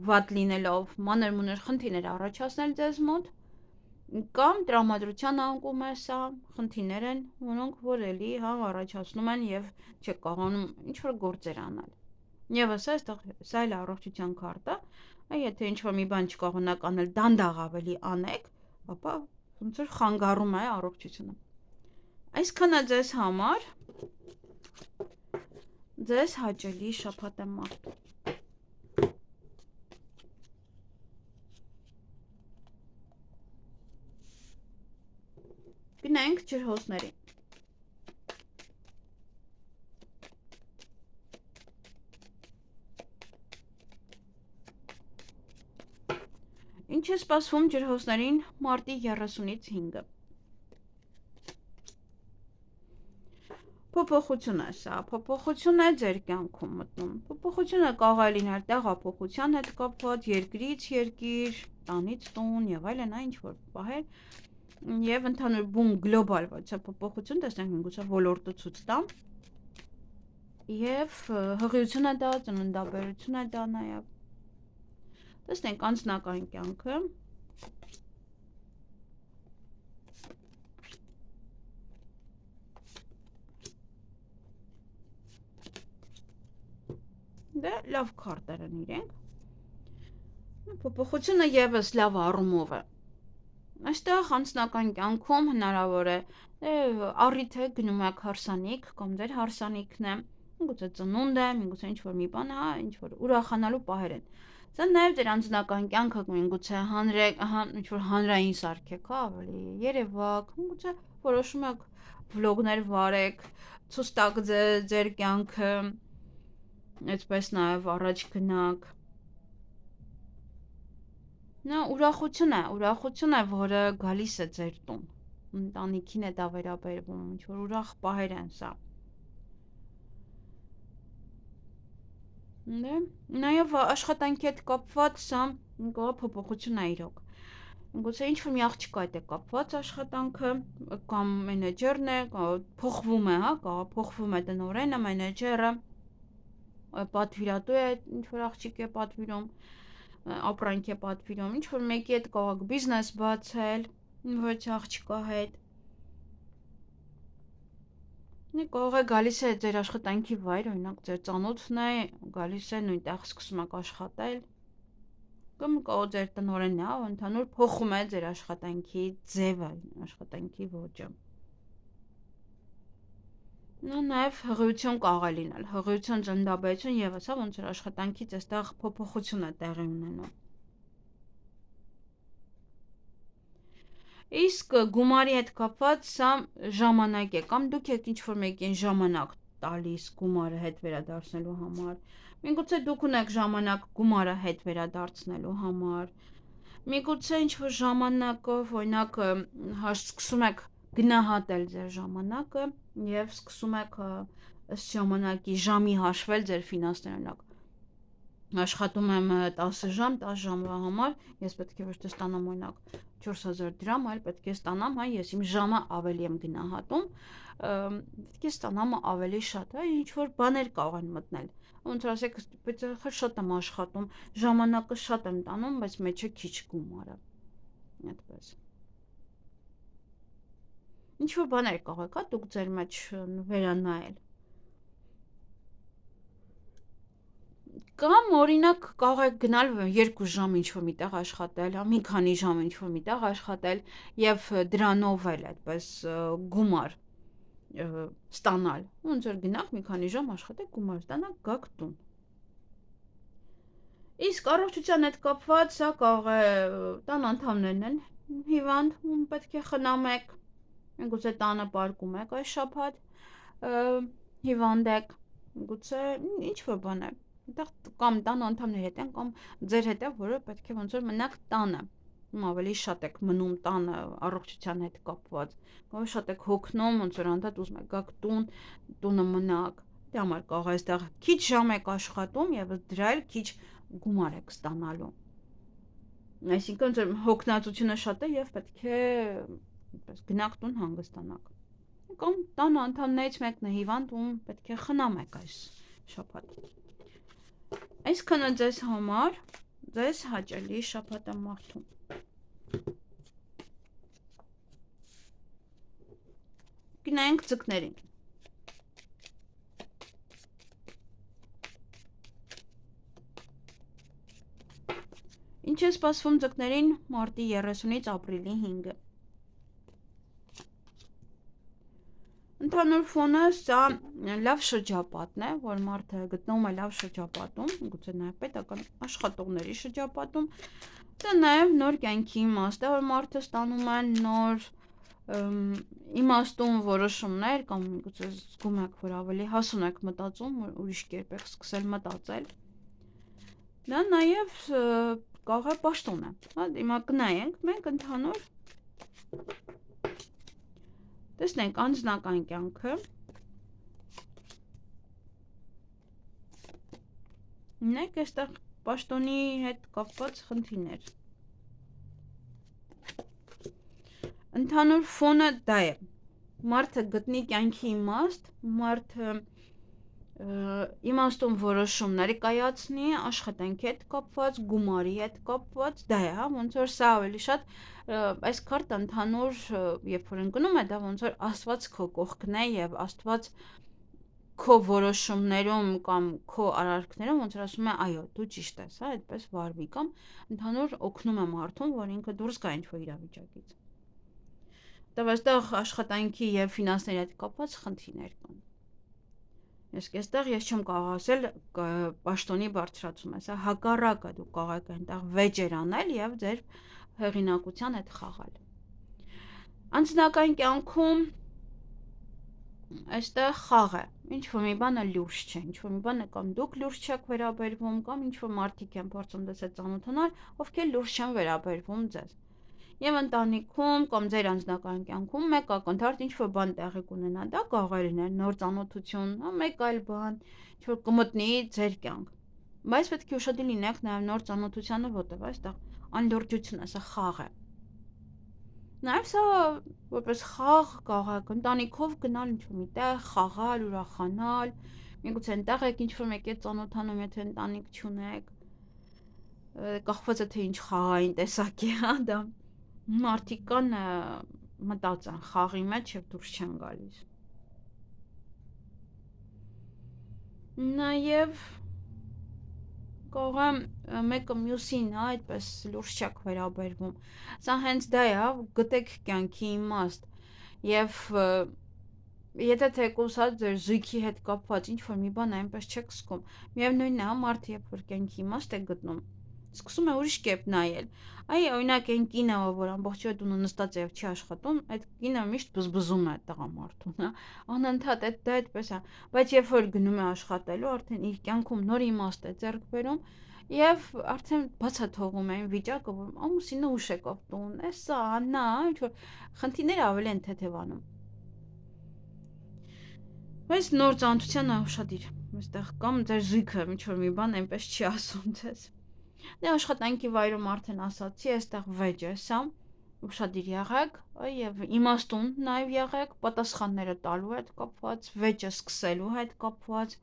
Speaker 1: վատ լինելով մանր-մունր խնդիրներ առաջացնել ձեզ մոտ, կամ տրամադրության անկում է սա, խնդիրներ են, որոնք որ էլի առաջացնում են եւ չեք կարողանում ինչ-որ գործեր անել։ Եվս այստեղ սա էլ առողջության քարտը, եթե ինչ-որ մի բան չկարողանաք անել, դանդաղ ավելի անեք, ապա ոնց որ խանգարում է առողջությունը։ Այսքանը ձեզ համար, ձեզ հաճելի շաբաթ եմ մաղթում։ Գնանք ջրհոսների։ Ինչ է սպասվում ջրհոսներին մարտի 30-ից 5-ը։ Փոփոխություն է սա, փոփոխություն է ձեր կյանքում մտնում։ Փոփոխությունը կարող է լինել տեղափոխության հետ կապված, երկրից երկիր, տանից տուն եւ այլն, ինչ որ բաներ, եւ ընդհանուր բուն գլոբալ ոչ է փոփոխություն, տեսնենք միգուցե ոլորտը ցույց տա։ Եվ հղիություն է դա, ծննդաբերություն է դա նաեւ։ Տեսնենք անձնական կյանքը։ Դե լավ քարտեր են իրենք։ Փոփոխությունը եւս լավ առումով է։ Այստեղ անձնական կյանքում հնարավոր է առիթ է գնում եք հարսանիք, կամ ձեր հարսանիքն է, միգուցե ծնունդ է, միգուցե ինչ-որ մի բան, ինչ-որ ուրախանալու պահեր են։ Սա նաեւ ձեր անձնական կյանքը միգուցե ինչ-որ հանրային սարքեք, ավելի երևակ, միգուցե որոշում եք վլոգներ վարեք, ցույց տաք ձեր կյանքը, այդպես նաեւ առաջ գնաք։ Նա ուրախություն է, որը գալիս է ձեր տուն։ Ընտանիքին է դա վերաբերվում, ինչ-որ ուրախ պահեր են սա։ Նաեւ աշխատանքի հետ կապված սա փոփոխություն է իրոք։ Գուցե ինչ-որ մի աղջկա հետ է կապված աշխատանքը, կամ մենեջերն է, փոխվում է, փոխվում է տնօրենը, մենեջերը, պատվիրատու է, ինչ-որ աղջիկ է պատվիրում, ապրանք է պատվիրում, ինչ-որ մեկի հետ կարող եք բիզնես բացել, ոչ աղջկա հետ։ Կարող է գալիս է ձեր աշխատանքի վայր, օրինակ ձեր ծանոթն է, գալիս է նույնտեղ սկսում եք աշխատել, կամ կարող ձեր տնօրենն է, ընդհանուր փոխում է ձեր աշխատանքի ձևը, աշխատանքի ոճը։ Նաև հղիություն կարող է լինել, հղիություն, ծննդաբերություն եւս, ոնց որ աշխատանքից այստեղ փոփոխություն է տեղի ունենում։ Իսկ գումարի հետ կապված սա ժամանակ է, կամ դուք եք ինչ-որ մեկին ժամանակ տալիս գումարը հետ վերադարձնելու համար։ Միգուցե դուք ունեք ժամանակ գումարը հետ վերադարձնելու համար։ Միգուցե ինչ-որ ժամանակով, օրինակ, սկսում եք գնահատել ձեր ժամանակը եւ սկսում եք ըստ ժամանակի ժամի հաշվել ձեր ֆինանսները, օրինակ աշխատում եմ 10 ժամ, 10 ժամվա համար, ես պետք է ոչ թե ստանամ օրինակ 4000 դրամ, այլ պետք է ստանամ, ես իմ ժամը ավելի եմ գնահատում, պետք է ստանամ ավելի շատ, ինչ որ բաներ կարող են մտնել։ Ոնց որ ասեք, բայց շատ եմ աշխատում, ժամանակը շատ եմ տանում, բայց մեջը քիչ գումարը։ Այդպես։ Ինչ որ բաներ կարող եք, դուք ձեր մեջ վերանայել։ Կամ օրինակ կարող եք գնալ 2 ժամ ինչ-որ միտեղ աշխատել, մի քանի ժամ ինչ-որ միտեղ աշխատել եւ դրանով էլ այդպես գումար ստանալ։ Ոնց որ գնաք մի քանի ժամ աշխատեք, գումար ստանաք, գաք տուն։ Իսկ առողջության հետ կապված սա կարող է տան անդամներն են հիվանդ, ում պետք է խնամեք, գուցե տանը պարկում եք այս շաբաթ, հիվանդ եք, գուցե ինչ-որ բան է, կամ տան անդամների հետ են, կամ ձեր հետ է, որը պետք է ոնց որ մնաք տանը, ավելի շատ եք մնում տանը առողջության հետ կապված, կամ շատ եք հոգնում, ոնց որ անդադ ուզում եք գաք տունը մնաք, դե համար կարող է այստեղ քիչ ժամ եք աշխատում եւ դրա էլ քիչ գումար եք ստանալու։ Այսինքն ձեր հոգնածությունը շատ է եւ պետք է այդպես գնաք տուն հանգստանաք։ Կամ տան անդամներից մեկն է հիվանդ, ում պետք է խնամեք այս շաբաթ։ Այսքանը ձեզ համար, ձեզ հաճելի շաբաթամարթում։ Գնանք ձկներին։ Ինչ է սպասվում ձկներին մարտի 30-ից ապրիլի 5-ը։ Ընդհանուր ֆոնը սա լավ շրջապատն է, որ մարդը գտնվում է լավ շրջապատում, գուցե նաև պետական աշխատողների շրջապատում, դա նաև նոր կյանքի իմաստ է, որ մարդը ստանում է նոր իմաստուն որոշումներ, կամ գուցե զգում եք, որ ավելի հասուն եք մտածում, ուրիշ կերպ եք սկսել մտածել։ Դա նաև կարող է պաշտոն է, հիմա գնայենք, մենք ընդհանուր տեսնենք անձնական կյանքը, ունենք այստեղ պաշտոնի հետ կապված խնդիրներ, ընդհանուր ֆոնը դա է, մարդը գտնի կյանքի իմաստ, մարդը իմաստուն որոշումներ կայացնի, աշխատանքի հետ կապված, գումարի հետ կապված, դա է, ոնց որ սա ավելի շատ այս քարտը ընդհանուր, երբ որ ընկնում է, դա ոնց որ Աստված քո կողքն է եւ Աստված քո որոշումներում կամ քո արարքներում ոնց որ ասում է, այո, դու ճիշտ ես, այդպես վարվի, կամ ընդհանուր օգնում է մարդուն, որ ինքը դուրս գա ինչ-որ իրավիճակից։ Դա այստեղ աշխատանքի եւ ֆինանսների հետ կապված խնդիրներ կան։ Այստեղ ես չեմ կարող ասել պաշտոնի բարձրացում է, սա հակառակը, դուք կարող եք այնտեղ վեճեր անել եւ ձեր հեղինակության հետ խաղալ։ Անձնական կյանքում այստեղ խաղ է, ինչ-որ մի բանը լուրջ չէ, ինչ-որ մի բանը կամ դուք լուրջ չեք վերաբերվում, կամ ինչ-որ մարդիկ են փորձում դες հետ ծանոթանալ, ովքեր լուրջ չեն վերաբերվում ձեզ։ Եվ ընտանիքում կամ ձեր անձնական կյանքում մեկ ակնթարթ ինչ-որ բան տեղի կունենա, դա կարող է լինել նոր ծանոթություն, մեկ այլ բան, ինչ-որ կմտնի ձեր կյանք։ Բայց պետք է ուշադիր լինեք նաև նոր ծանոթությանը, որտեղ այստեղ անլրջություն է, սա խաղ է։ Նաև սա որպես խաղ կարող եք ընտանիքով գնալ ինչ-որ միտեղ, խաղալ, ուրախանալ, միգուցե այնտեղ եք ինչ-որ մեկի հետ ծանոթանում, եթե ընտանիք չունեք, կախված է թե ինչ խաղային տեսակ է, դա մարդիկ կան մտածան խաղի մեջ եւ դուրս չեն գալիս։ Նաեւ կարող է մեկը մյուսին, այդպես լուրջ չեք վերաբերվում։ Սա հենց դա է, գտեք կյանքի իմաստ եւ եթե թեկուզ ձեր զույգի հետ կապված ինչ-որ մի բան այնպես չեք զգում, միևնույնն է, մարդը երբ որ կյանքի իմաստ է գտնում, սկսում է ուրիշ կերպ նայել։ Այ օրինակ այն կինը, որ ամբողջ օրը տունը նստած է եւ չի աշխատում, այդ կինը միշտ բզբզում է տղամարդուն, հա, անընդհատ դա այդպես է, բայց երբ որ գնում է աշխատելու, արդեն իր կյանքում նոր իմաստ է ձեռք բերում եւ արդեն բաց է թողում այն վիճակը, որ ամուսինը ուշ է կապտուն, էսա, նա, ինչ որ խնդիրները ավելի են թեթևանում։ Բայց նոր ծանոթության ուշադիր, այստեղ կամ ձեր զույգը ինչ-որ մի բան այնպես չի ասում ձեզ։ Դե աշխատանքի վայրում արդեն ասացի, այստեղ վեճ է սա, ուշադիր եղեք եւ իմաստուն նաեւ եղեք, պատասխանները տալու հետ կապված, վեճը սկսելու հետ կապված,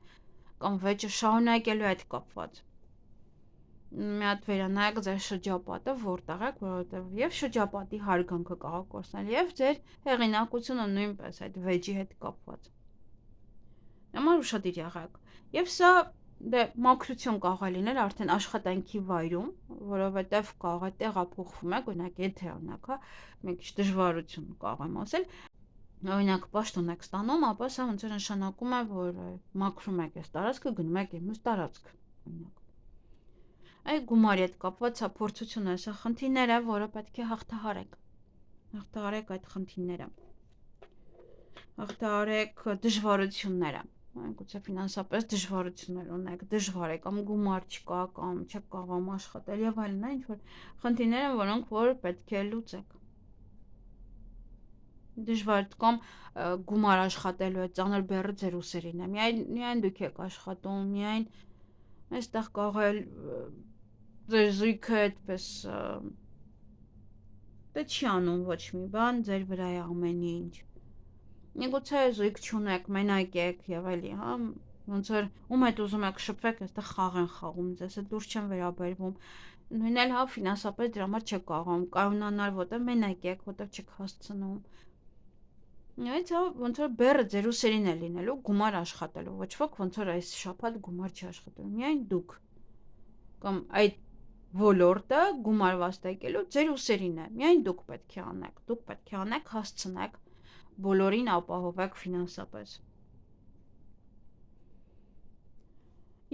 Speaker 1: կամ վեճը շարունակելու հետ կապված։ Մի հատ վերանայեք ձեր շրջապատը, որտեղ եք, որովհետեւ եւ շրջապատի հարգանքը կարող կորցնել եւ ձեր հեղինակությունը նույնպես այդ վեճի հետ կապված։ Համար ուշադիր եղեք։ Եվ սա դե մաքրություն կարող է լինել արդեն աշխատանքի վայրում, որովհետև կարող է տեղափոխվում եք, օրինակ եթե օրինակ, հա, մի քիչ դժվարություն կարող եմ ասել, օրինակ պաշտոն եք ստանում, ապա սա ոնց որ նշանակում է, որ մաքրում եք այս տարածքը, գնում եք մյուս տարածք, օրինակ։ Այդ գումարի հետ կապված սա փորձություն է, սա խնդիրներ է, որը պետք է հաղթահարեք։ Հաղթահարեք այդ խնդիրները։ Հաղթահարեք դժվարությունները։ Գուցե ֆինանսապես դժվարություններ ունեք, դժվար է կամ գումար չկա, կամ չեք կարողանում աշխատել եւ այլն, ինչ որ խնդիրներ են, որոնք որ պետք է լուծեք։ Դժվար կամ գումար աշխատելու է, ծանր բեռը ձեր ուսերին է։ Միայն դուք եք աշխատում, միայն այստեղ կարող է ձեր զույգը այդպես դե չի անում ոչ մի բան, ձեր վրա է ամեն ինչ։ Միգուցե զույգ չունեք, մենակ եք եւ այլի, հա, ոնց որ ում հետ ուզում եք շփվեք, այստեղ խաղ են խաղում, ձեզ հետ դուրս չեն վերաբերվում։ Նույնն էլ հա ֆինանսապես դրա համար չեք կարողանում կայունանալ, որտեղ մենակ եք, որտեղ չեք հասցնում։ Այդ հա ոնց որ բեռը ձեր ուսերին է լինելու գումար աշխատելու, ոչ ոք ոնց որ այս շաբաթ գումար չի աշխատելու, միայն դուք։ Կամ այդ ոլորտը գումար վաստակելու ձեր ուսերին է, միայն դուք պետք է անեք, դուք պետք է անեք, հասցնեք բոլորին ապահովեք ֆինանսապես։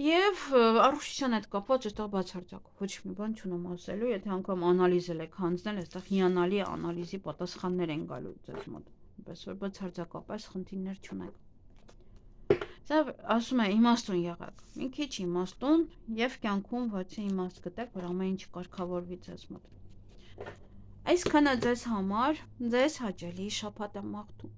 Speaker 1: Եվ առողջության հետ կապված այստեղ բացարձակ ոչ մի բան չունեմ ասելու, եթե անգամ անալիզել եք հանձնել, այստեղ հիանալի անալիզի պատասխաններ են գալու ձեզ մոտ, այնպես որ բացարձակապես խնդիրներ չունեք։ Սա ասում է իմաստուն եղեք, մի քիչ իմաստուն եւ կյանքում ոչ իմաստ գտեք, որ ամեն ինչ կարգավորվի ձեզ մոտ։ Այսքանը ձեզ համար, ձեզ հաճելի շաբաթ եմ մաղթում։